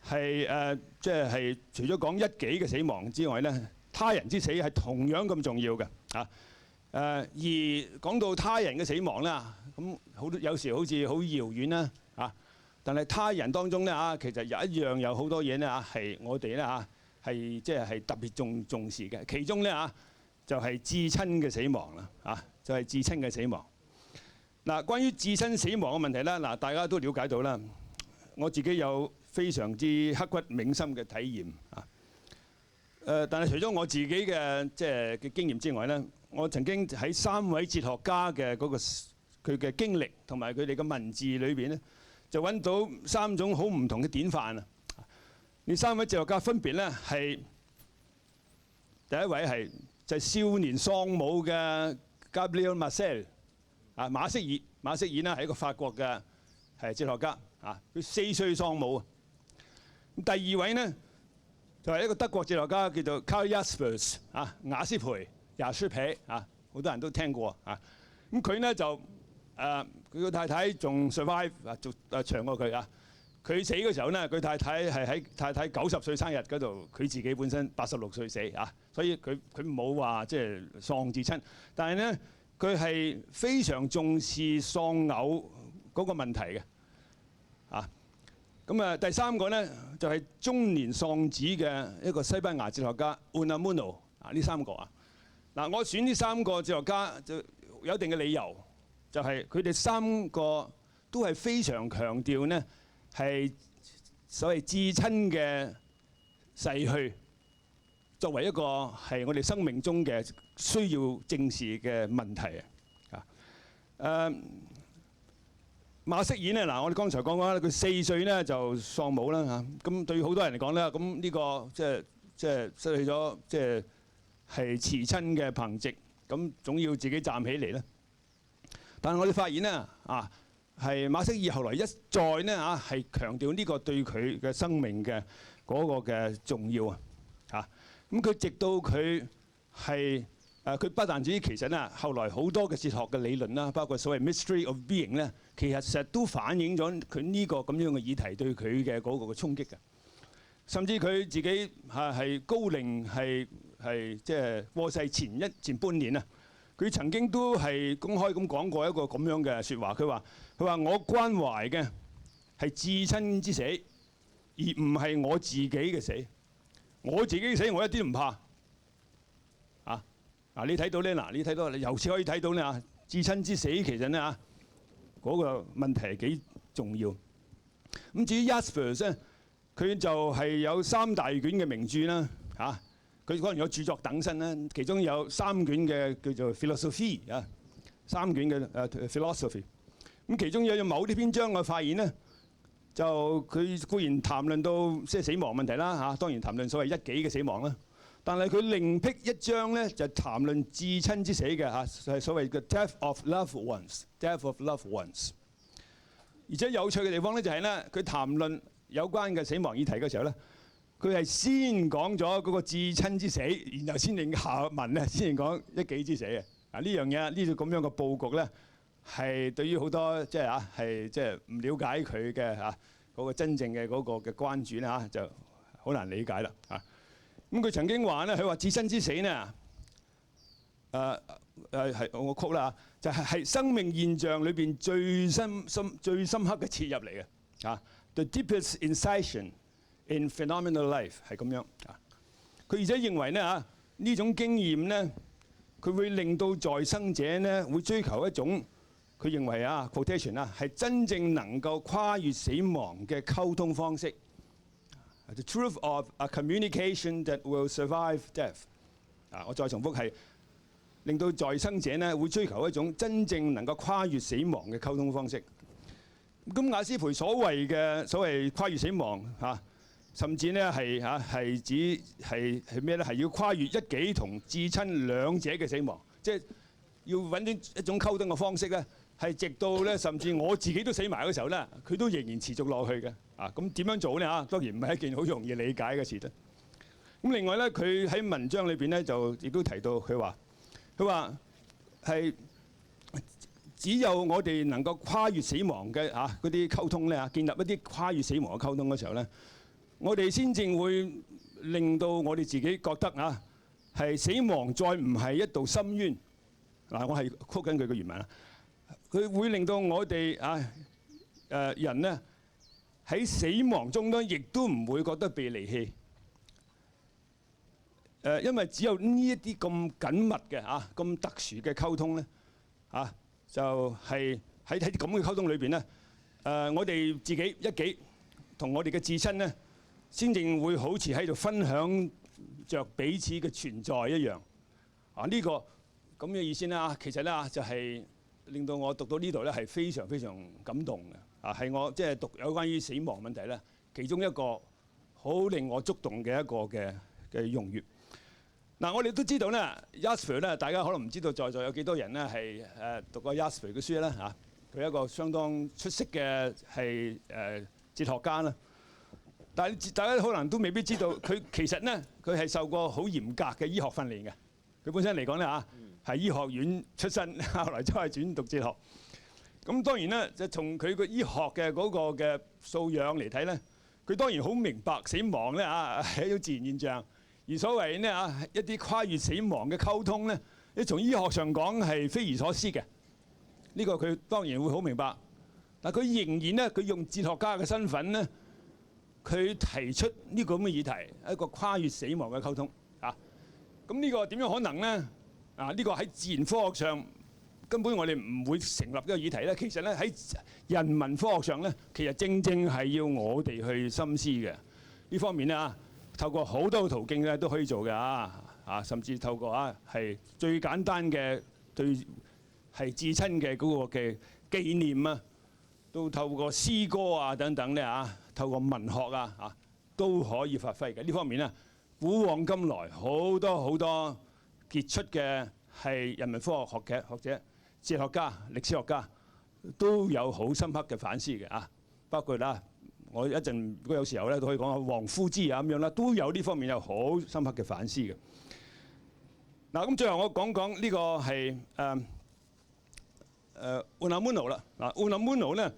係即係除咗講一己嘅死亡之外咧，他人之死係同樣咁重要嘅啊。而講到他人嘅死亡啦，咁有時好似好遙遠啦啊，但係他人當中咧其實有好多嘢咧係我哋咧係即係特別重視嘅，其中咧就係至親嘅死亡啦，就係至親嘅死亡。嗱，關於至親死亡嘅問題咧，嗱大家都了解到啦。我自己有非常之刻骨銘心嘅體驗啊。但係除咗我自己嘅即係嘅經驗之外咧，我曾經喺3位哲學家嘅嗰個佢嘅經歷同埋佢哋嘅文字裏邊咧，就揾到3種好唔同嘅典範啊。呢3位哲學家分別咧係第一位係就係少年喪母嘅 Gabriel Marcel 馬塞爾呢係一個法國嘅係哲學家佢4歲喪母。第二位呢就係一個德國哲學家叫做 Karl Jaspers 雅斯培好多人都聽過咁佢呢就佢個太太仲 survive 長過佢佢死嘅時候呢，佢太太係喺太太90歲生日嗰度，佢自己本身86歲死所以佢冇話即係喪至親，但係呢佢係非常重視喪偶嗰個問題嘅咁第三個呢就係中年喪子嘅一個西班牙哲學家 Unamuno 呢3個嗱，我選呢3個哲學家就有一定嘅理由，就係佢哋3個都係非常強調呢係所謂至親嘅逝去作為一個係我哋生命中嘅需要正視嘅問題馬塞爾呢嗱，我哋剛才講過啦，佢4歲呢就喪母啦咁對好多人嚟講咧，咁呢個即係失去咗即係慈親嘅憑藉，咁總要自己站起嚟啦。但係我哋發現呢係馬塞爾後來一再呢係強調呢個對佢嘅生命嘅嗰個嘅重要咁佢直到佢係佢不但止其實咧，後來好多嘅哲學嘅理論啦，包括所謂 mystery of being 咧，其實都反映咗佢呢個咁樣嘅議題對佢嘅嗰個嘅衝擊嘅。甚至佢自己係高齡係即係過世前半年啊，佢曾經都係公開咁講過一個咁樣嘅説話。佢話我關懷嘅係至親之死，而唔係我自己嘅死。我自己嘅死我一啲都唔怕。你睇到咧，你睇到由此可以睇到咧至親之死其實咧嗰個問題係幾重要。咁至於 Jaspers 咧，佢就係有3大卷嘅名著啦，佢可能有著作等身啦，其中有3卷嘅叫做 philosophy 3卷嘅philosophy。咁其中有某啲篇章我發現咧，就佢固然談論到即係死亡問題啦，當然談論所謂一己嘅死亡啦。但係佢另辟一章咧，就談論至親之死嘅係所謂嘅 death of loved ones，death of loved ones。而且有趣嘅地方咧就係咧，佢談論有關嘅死亡議題嘅時候咧，佢係先講咗嗰個至親之死，然後先至下文咧先至講一己之死嘅。呢樣嘢呢個咁樣嘅佈局咧，係對於好多即係係即係唔了解佢嘅嗰個真正嘅嗰個嘅關注咧就好難理解啦咁佢曾經話咧，佢話至親之死咧，係我曲啦，就係生命現象裏邊最深刻嘅切入嚟嘅The deepest incision in phenomenal life 係咁樣佢而且認為咧呢種經驗咧，佢會令到在生者咧會追求一種佢認為quotation 係真正能夠跨越死亡嘅溝通方式。The truth of a communication that will survive death。我再重複係令到在生者咧會追求一種真正能夠跨越死亡嘅溝通方式。咁雅斯培所謂跨越死亡甚至咧係指係咩咧？係要跨越一己同至親兩者嘅死亡，即係要揾一種溝通嘅方式咧，係直到咧甚至我自己都死埋嘅時候咧，佢都仍然持續落去嘅。咁點樣做咧？當然唔係一件好容易理解嘅事啦。咁另外咧，佢喺文章裏邊咧就亦都提到佢話係只有我哋能夠跨越死亡嘅嗰啲溝通咧，建立一啲跨越死亡嘅溝通嘅時候咧，我哋先至會令到我哋自己覺得係死亡再唔係一道深淵。我係曲緊佢嘅原文啦。佢會令到我哋人咧喺死亡中咧，亦都唔會覺得被離棄。因為只有呢一啲咁緊密嘅咁特殊嘅溝通咧就係喺咁嘅溝通裏邊咧，我哋自己一己同我哋嘅至親咧，先至會好似喺度分享着彼此嘅存在一樣。呢個咁嘅意思啦，其實咧就係令到我讀到呢度咧係非常非常感動嘅。係我即係讀有關於死亡問題咧，其中一個好令我觸動嘅一個嘅用語。我哋都知道咧 Jaspers 咧，大家可能唔知道在座有幾多人咧係讀過 Jaspers 嘅書啦佢係一個相當出色嘅係哲學家啦。但係大家可能都未必知道，佢其實咧佢係受過好嚴格嘅醫學訓練嘅。佢本身嚟講咧係醫學院出身，後來都係轉讀哲學。咁當然咧，就從佢個醫學嘅嗰個嘅素養嚟睇咧，佢當然好明白死亡咧係一種自然現象。而所謂咧一啲跨越死亡嘅溝通咧，你從醫學上講係匪夷所思嘅。呢個佢當然會好明白，但佢仍然咧，佢用哲學家嘅身份咧，佢提出呢個咁嘅議題，一個跨越死亡嘅溝通咁呢個點樣可能咧？呢個喺自然科學上根本我哋唔會成立呢個議題咧。其實咧喺人文科學上咧，其實正正係要我哋去深思嘅呢方面咧透過好多途徑咧都可以做嘅甚至透過係最簡單嘅對係至親嘅嗰個嘅紀念都透過詩歌等等咧透過文學都可以發揮嘅呢方面咧。古往今來好多好多傑出嘅係人文科學學者、哲學家、歷史學家都有好深刻嘅反思嘅包括我一陣如果有時候咧都可以講下王夫之咁樣啦，都有呢方面有好深刻嘅反思嘅。嗱，咁最後我講講呢個係Unamuno 啦。嗱，Unamuno 咧，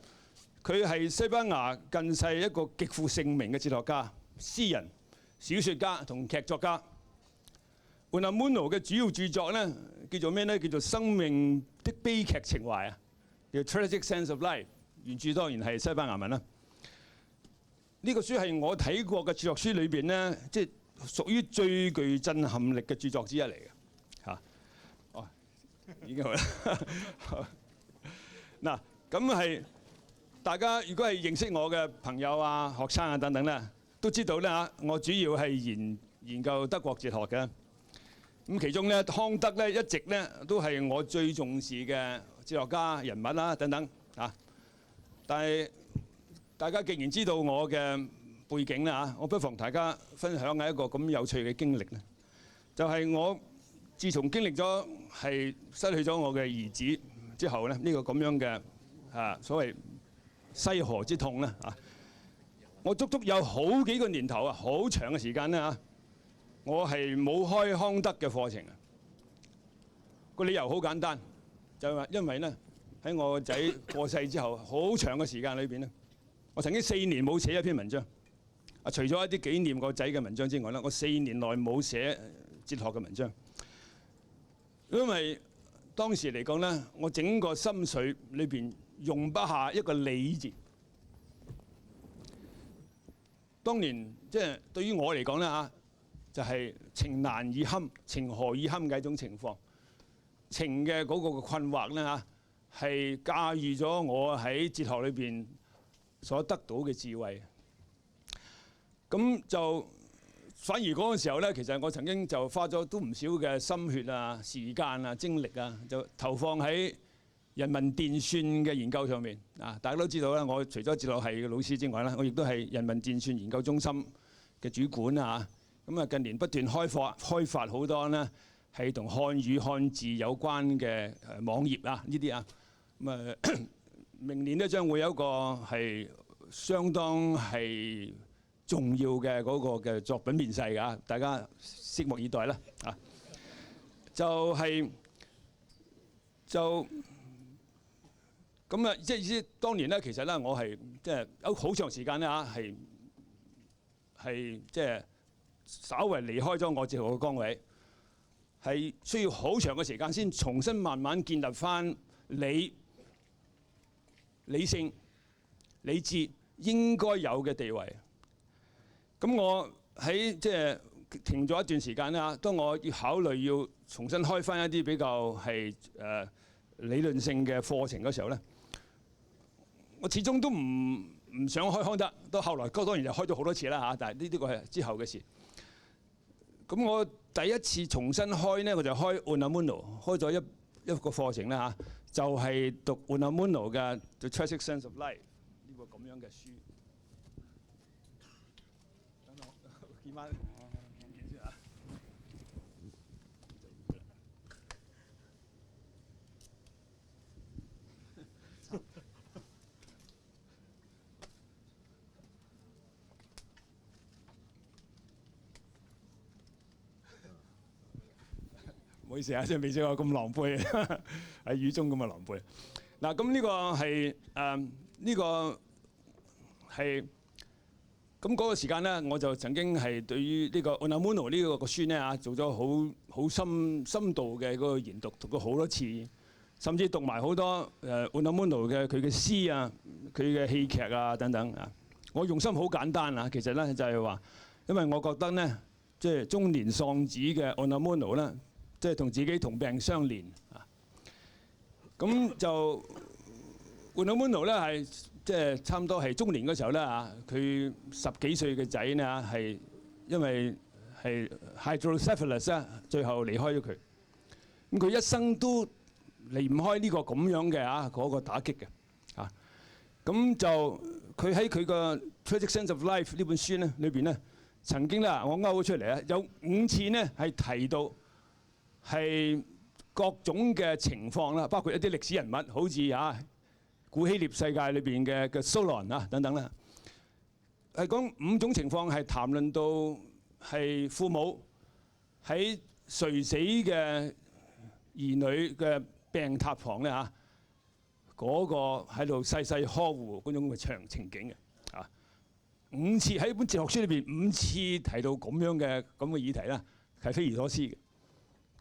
佢係西班牙近世一個極負盛名嘅哲學家、詩人、小説家同劇作家。Unamuno 嘅主要著作咧叫做咩咧？叫做《生命的悲劇情懷》啊，叫《Tragic Sense of Life》。原著當然係西班牙文啦。呢個書係我睇過嘅哲學書裏邊咧，即係屬於最具震撼力嘅著作之一嚟嘅嚇。哦，已經好啦。嗱，咁係大家如果係認識我嘅朋友啊、學生啊等等咧，都知道咧嚇，我主要係研究德國哲學嘅。咁其中咧，康德咧一直咧都係我最重視嘅哲學家人物啦等等嚇。但係大家既然知道我嘅背景啦嚇，我不妨大家分享一個咁有趣嘅經歷咧，就係我自從經歷咗係失去咗我嘅兒子之後咧，呢個咁樣嘅所謂西河之痛咧嚇，我足足有好幾個年頭啊，好長嘅時間咧嚇，我係冇開康德嘅課程啊。個理由好簡單，就係話因為咧喺我個仔過世之後，好長嘅時間裏邊咧，我曾經4年冇寫一篇文章。啊，除咗一啲紀念個仔嘅文章之外咧，我4年內冇寫哲學嘅文章，因為當時嚟講咧，我整個心緒裏邊容不下一個理字。當年即係對於我嚟講咧嚇，就係情難以堪、情何以堪嘅一種情況。情嘅嗰個困惑咧嚇，係駕馭咗我喺哲學裏邊所得到嘅智慧。咁就反而嗰個時候咧，其實我曾經就花咗都唔少嘅心血啊、時間啊、精力啊，就投放喺人民電算嘅研究上面啊。大家都知道啦，我除咗哲學系嘅老師之外咧，我亦都係人民電算研究中心嘅主管啊。咁啊，近年不斷開發好多呢係同漢語漢字有關嘅網頁啊，呢啲啊。咁啊，明年咧將會有一個係相當係重要嘅嗰個嘅作品面世㗎，大家拭目以待啦啊！就咁啊！即係意思當年咧，其實咧我係即係有好長時間咧嚇，係即係稍為離開咗我哲學嘅崗位，係需要好長嘅時間先重新慢慢建立翻理性、理智應該有嘅地位。咁我喺即係停咗一段時間啦。當我要考慮要重新開翻一啲比較係理論性嘅課程嗰時候咧，我始終都唔想開康德。到後來當然就開咗好多次啦嚇，但係呢個係之後嘅事。咁我第一次重新開咧，我就開 Unamuno， 開咗一個課程啦嚇，就係讀 Unamuno 嘅《The Tragic Sense of Life》呢個咁樣嘅書。見翻影先啊！唔好意思啊，真係未試過咁狼狽喺雨中咁嘅狼狽。嗱，咁呢個係呢個係。咁嗰個時間咧，我就曾經係對於呢個 Unamuno 呢個書咧嚇做咗好深度嘅嗰個研讀，讀咗好多次，甚至讀埋好多Unamuno 嘅佢嘅詩啊、佢嘅戲劇啊等等啊。我用心好簡單啊，其實咧就係話，因為我覺得咧，即係中年喪子嘅 Unamuno 咧，即係同自己同病相憐啊。咁就 Unamuno 咧係。即係差唔多係中年嗰時候咧嚇，佢10幾歲嘅仔呢係因為係 hydrocephalus 啊，最後離開咗佢。咁佢一生都離唔開呢個咁樣嘅嚇嗰個打擊嘅嚇。咁就佢喺佢個《Tragic Sense of Life》呢本書咧裏邊咧，曾經咧我勾咗出嚟啊，有5次呢係提到係各種嘅情況啦，包括一啲歷史人物，好似嚇。古希臘世界裏邊嘅Solon啊等等啦，係講5種情況係談論到係父母喺垂死嘅兒女嘅病榻旁咧嚇，嗰個喺度細細呵護嗰種嘅情景嘅啊，5次喺本哲學書裏邊5次提到咁嘅議題啦，係匪夷所思嘅。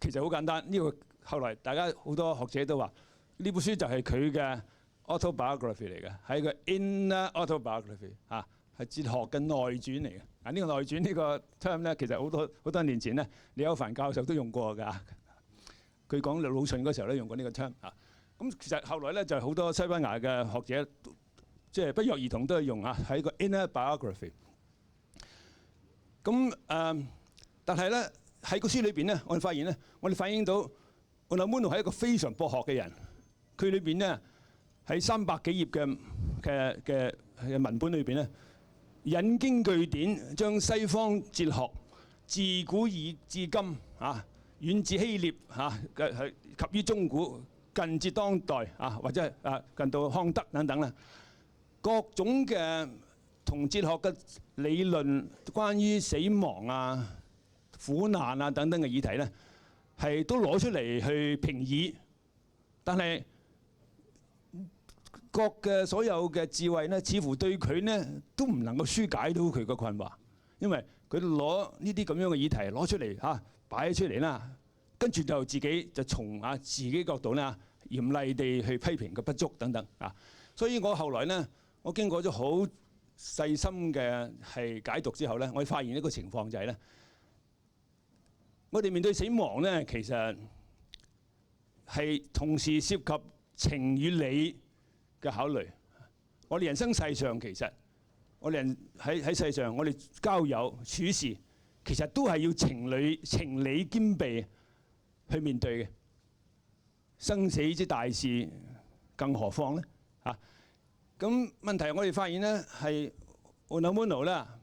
其實好簡單，呢個後來大家好多學者都話呢本書就係佢嘅 autobiography 嚟嘅，係個 inner autobiography 嚇，係哲學嘅內傳嚟嘅。啊，呢個內傳呢個 term 咧，其實好多年前咧，李歐梵教授都用過㗎。佢講魯迅嗰時候咧用過呢個 term 嚇。咁其實後來咧就係好多西班牙嘅學者，即係不約而同都係用啊，喺個 inner biography。咁但係咧喺個書裏邊咧，我哋發現咧，我哋反映到Unamuno係一個非常博學嘅人。佢裏邊咧喺300幾頁嘅文本裏邊咧，引經據典，將西方哲學自古以至今啊，遠至希臘嚇係及於中古，近至當代啊，或者係近到康德等等啦，各種嘅同哲學嘅理論，關於死亡啊、苦難啊等等嘅議題咧，係都攞出嚟去評議。但係各嘅所有嘅智慧咧，似乎對佢咧都唔能夠疏解到佢個困惑，因為佢攞呢啲咁樣嘅議題攞出嚟嚇擺出嚟啦，跟住就自己就從自己角度咧嚴厲地去批評個不足等等啊。所以我後來咧，我經過咗好細心嘅係解讀之後咧，我發現一個情況就係咧，我哋面對死亡咧，其實係同時涉及情與理嘅考慮。我哋人生世上其實，我哋人喺世上，我哋交友處事，其實都係要情理兼備去面對嘅。生死之大事，更何況咧嚇？咁問題我哋發現咧，係 Unamuno 啦，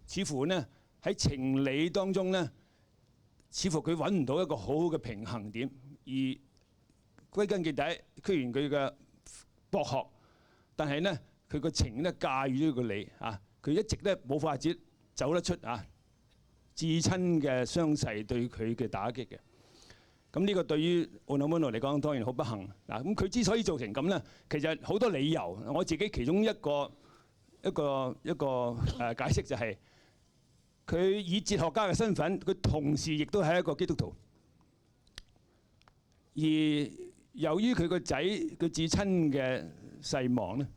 似乎咧喺情理當中咧，似乎佢揾唔到一個好好嘅平衡點，而歸根結底，雖然佢嘅博學，但係咧佢個情咧駕馭咗個理啊，佢一直咧冇法子走得出至親嘅傷逝對佢嘅打擊嘅。咁呢個對於 Unamuno 嚟講當然好不幸嗱。咁佢之所以做成咁咧，其實好多理由。我自己其中一個解釋就係佢以哲學家嘅身份，佢同時亦都係一個基督徒。而由於佢個仔佢至親嘅逝亡咧，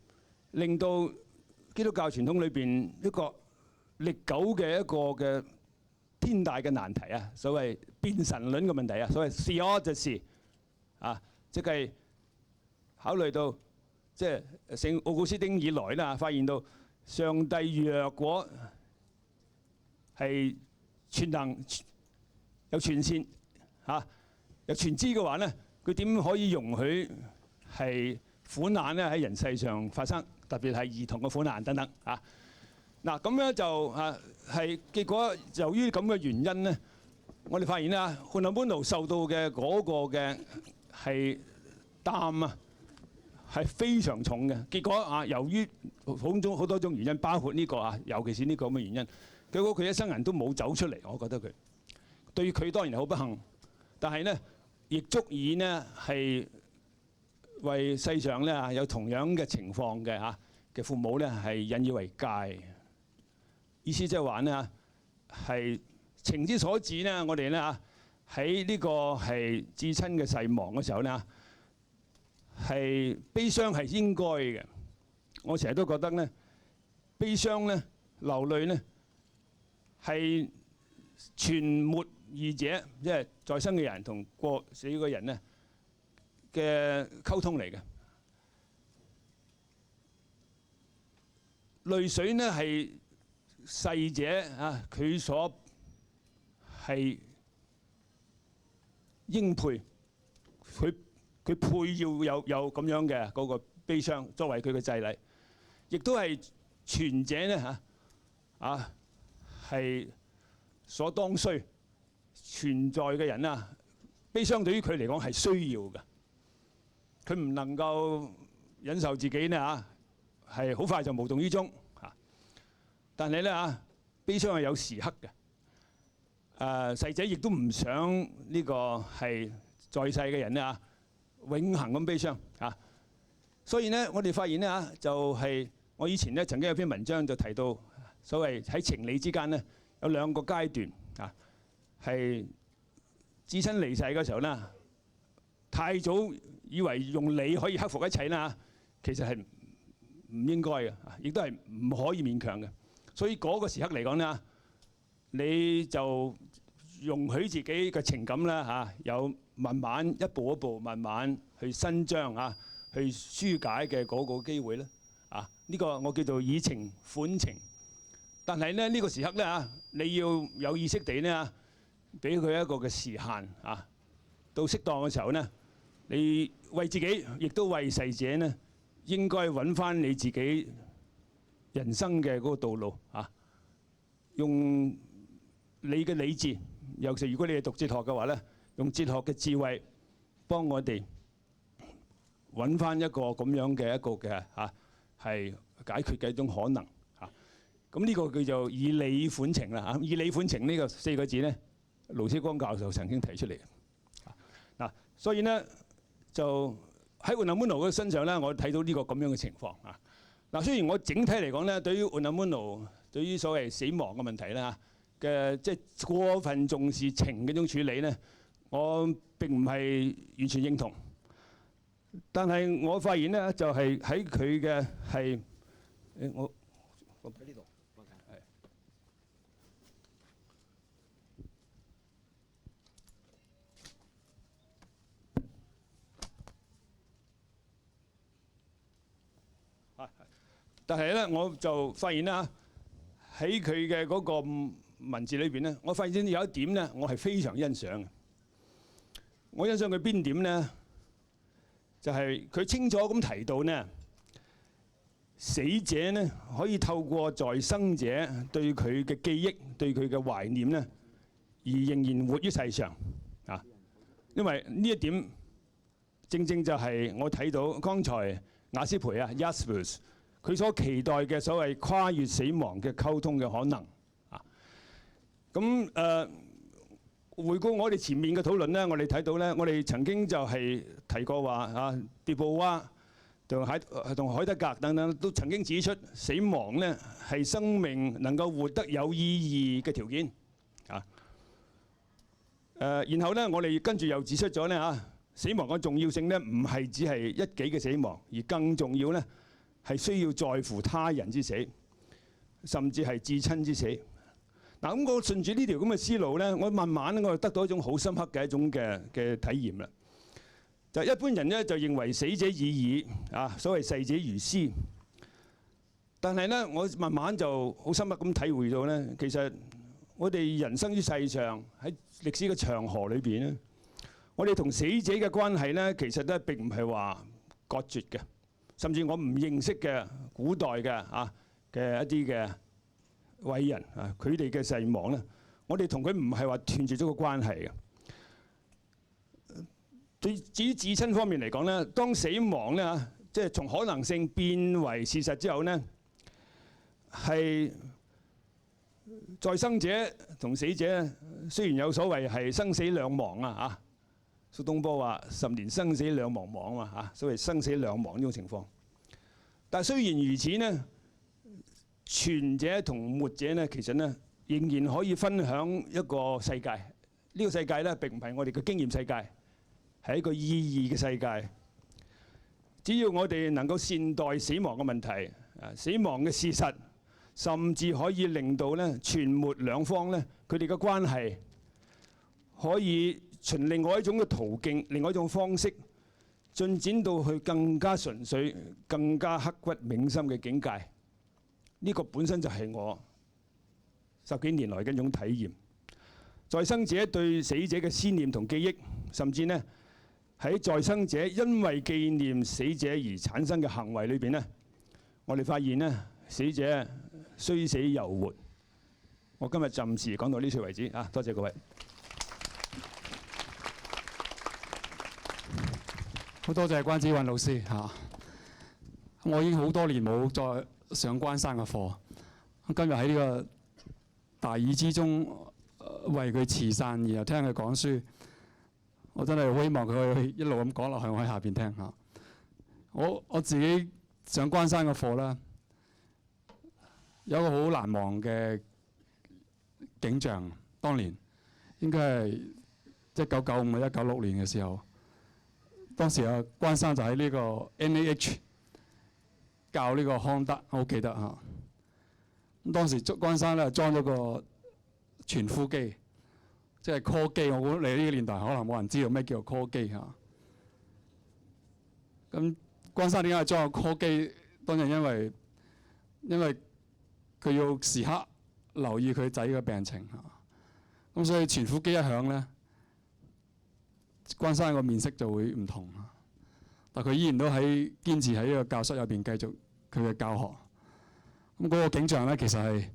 令到基督教傳統裏邊一個歷久嘅一個嘅天大嘅難題啊，所謂變神論嘅問題啊，所謂 theodicy 啊，即係考慮到即係聖奧古斯丁以來啦，發現到上帝若果係全能有全善有全知嘅話咧，佢點可以容許係苦難咧喺人世上發生，特別係兒童嘅苦難等等啊？嗱，咁樣就係結果，由於咁嘅原因咧，我哋發現啦，Unamuno受到嘅嗰個嘅係擔係非常重嘅。結果由於好多種原因，包括呢個尤其是呢個咁嘅原因，結果佢一生人都冇走出嚟。我覺得佢對佢當然係好不幸，但係咧亦足以呢係為世上咧有同樣嘅情況嘅父母咧係引以為戒。意思即係話咧係情之所至咧，我哋咧喺呢個係至親嘅逝亡嘅時候咧係悲傷係應該嘅。我成日都覺得咧悲傷咧流淚咧係存沒二者，即係在生嘅人同過死嘅人咧嘅溝通嚟嘅。淚水咧係逝者佢所係應配，佢配要有咁樣嘅嗰個悲傷作為佢嘅祭禮，亦都係傳者咧係所當需存在嘅人悲傷對於佢嚟講係需要嘅，佢唔能夠忍受自己呢係好快就無動於衷。但係咧悲傷係有時刻嘅，逝者亦都唔想呢個係在世嘅人咧啊，永恆咁悲傷啊。所以咧，我哋發現咧啊，就係我以前咧曾經有篇文章就提到，所謂喺情理之間咧有兩個階段啊，係至親離世嗰時候咧，太早以為用理可以克服一切啦，其實係唔應該嘅，亦都係唔可以勉強嘅。所以嗰個時刻嚟講咧，你就容許自己嘅情感啦嚇，有慢慢一步一步慢慢去伸張啊，去疏解嘅嗰個機會咧啊，呢個我叫做以情款情。但係咧呢個時刻咧啊，你要有意識地咧啊，俾佢一個嘅時限啊，到適當嘅時候咧，你為自己亦都為逝者咧，應該揾翻你自己人生嘅嗰個道路啊，用你嘅理智，尤其是如果你係讀哲學嘅話咧，用哲學嘅智慧幫我哋揾翻一個咁樣嘅一個嘅嚇係解決嘅一種可能嚇。咁呢個叫做以理款情啦嚇。以理款情呢個4個字咧，盧思光教授曾經提出嚟嘅。嗱，所以咧就喺 Unamuno 嘅身上咧，我睇到呢個咁樣嘅情況啊。嗱，雖然我整體嚟講咧，對於 Unamuno 對於所謂死亡嘅問題咧嘅即係過分重視情嗰種處理咧，我並唔係完全認同。但係我發現咧，就係喺佢嘅係我喺呢度係但係咧，我就發現啦，喺佢嘅嗰個文字裏邊咧，我發現有一點咧，我係非常欣賞嘅。我欣賞佢邊點咧？就係佢清楚咁提到呢，死者呢可以透過在生者對佢嘅記憶、對佢嘅懷念呢，而仍然活於世上啊。因為呢一點正正就係我睇到剛才雅斯培啊 Jaspers 佢所期待嘅所謂跨越死亡嘅溝通嘅可能啊。咁回顧我哋前面嘅討論咧，我哋睇到咧，我哋曾經就係提過話啊，迪布娃同海德格等等都曾經指出，死亡咧係生命能夠活得有意義嘅條件啊。然後咧，我哋跟住又指出咗咧啊，死亡嘅重要性咧，唔係只係一己嘅死亡，而更重要咧係需要在乎他人之死，甚至係至親之死。嗱，咁我順住呢條咁嘅思路咧，我慢慢我就得到一種好深刻嘅一種嘅體驗啦。就一般人咧就認為死者已矣啊，所謂逝者如斯。但係咧，我慢慢就好深刻咁體會到咧，其實我哋人生於世上喺歷史嘅長河裏邊咧，我哋同死者嘅關係咧，其實咧並唔係話割絕嘅，甚至我唔認識嘅古代嘅嘅一啲嘅偉人啊，佢哋嘅逝亡咧，我哋同佢唔係話斷絕咗個關係嘅。至於至親方面嚟講咧，當死亡咧即係從可能性變為事實之後咧，係在生者同死者雖然有所謂係生死兩亡啊嚇，蘇東坡話10年生死兩茫茫啊嘛嚇，所謂生死兩亡呢種情況。但係雖然如此呢，存者同末者咧，其實咧仍然可以分享一個世界。呢個世界咧並唔係我哋嘅經驗世界，係一個意義嘅世界。只要我哋能夠善待死亡嘅問題，死亡嘅事實，甚至可以令到咧存末兩方咧佢哋嘅關係可以循另外一種嘅途徑、另外一種方式進展到去更加純粹、更加刻骨銘心嘅境界。呢個本身就係我10幾年來嘅一種體驗。在生者對死者嘅思念同記憶，甚至呢喺在生者因為紀念死者而產生嘅行為裏邊呢，我哋發現呢，死者雖死猶活。我今日暫時講到呢處為止啊，多謝各位。好多謝關子韻老師嚇。我已經好多年冇再上關山嘅課，今日喺呢個大雨之中，為佢慈善，然後聽佢講書。我真係好希望佢可以一路咁講落去，我喺下邊聽下。我自己上關山嘅課啦，有一個好難忘嘅景象。當年應該係1995、1996年嘅時候，當時啊關山就喺呢個 NAH 教呢個康德，我好記得嚇。咁當時關山咧裝咗個傳呼機，即係 call 機。我估你呢個年代可能冇人知道咩叫做 call 機嚇。咁關山點解裝個 call 機？當然因為佢要時刻留意佢仔嘅病情嚇。咁所以傳呼機一響咧，關山個面色就會唔同。但佢依然都堅持喺呢個教室入邊繼續佢嘅教學。咁嗰個景象咧，其實係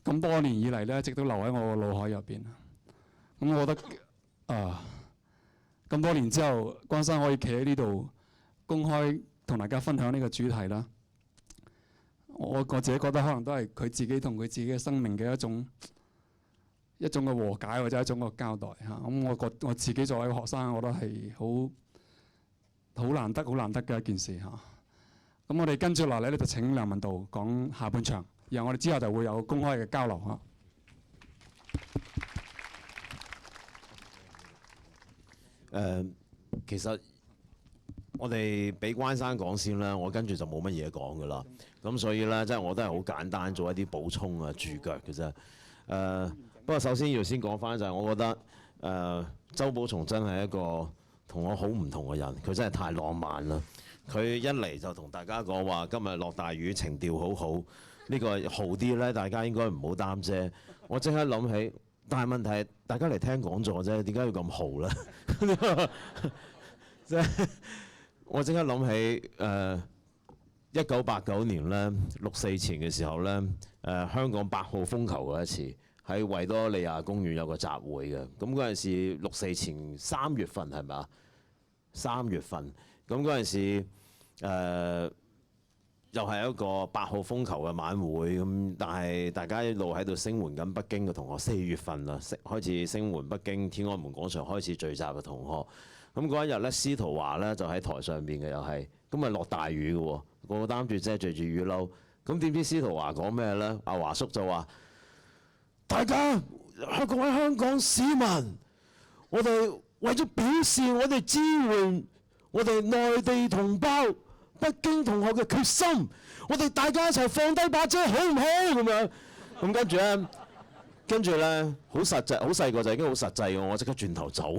咁多年以嚟咧，一直都留喺我個腦海入邊。咁我覺得咁多年之後，關山可以企喺呢度公開同大家分享呢個主題啦。我自己覺得可能都係佢自己同佢自己嘅生命嘅一種嘅和解，或者一種嘅交代嚇。咁我自己作為一個學生，我覺得係好難得嘅一件事嚇。咁我哋跟住落嚟咧，就請梁文道講下半場，然後我哋之後就會有公開嘅交流嚇。其實我哋俾關山講先啦，我跟住就冇乜嘢講噶啦。咁所以咧，即係我都係好簡單做一啲補充啊、註腳嘅啫。不過首先要先講翻就係，我覺得周寶松真係一個同我好唔同嘅人，佢真係太浪漫啦。佢一嚟就同大家講話，今日落大雨，情調好好。呢個豪啲咧，大家應該唔好擔遮。我即刻諗起，但係問題係大家嚟聽講座啫，點解要咁豪咧？即係我即刻諗起1989年咧6·4前嘅時候咧，香港8號風球嗰一次喺維多利亞公園有個集會嘅。咁嗰陣時6·4前3月份係咪啊？3月份咁嗰陣時又係一個8號風球嘅晚會咁，但係大家一路喺度聲援緊北京嘅同學。4月份啦，開始聲援北京天安門廣場開始聚集嘅同學。咁嗰一日咧，司徒華咧就喺台上邊嘅又係，咁咪落大雨嘅喎，個個擔住遮著住雨褸。咁點知司徒華講咩咧？阿華叔就話：大家各位香港市民，我哋為咗表示我哋支援我哋內地同胞北京同學嘅決心，我哋大家一齊放低把遮好唔好？咁樣咁跟住咧，好實際，好細個就已經好實際嘅，我即刻轉頭走。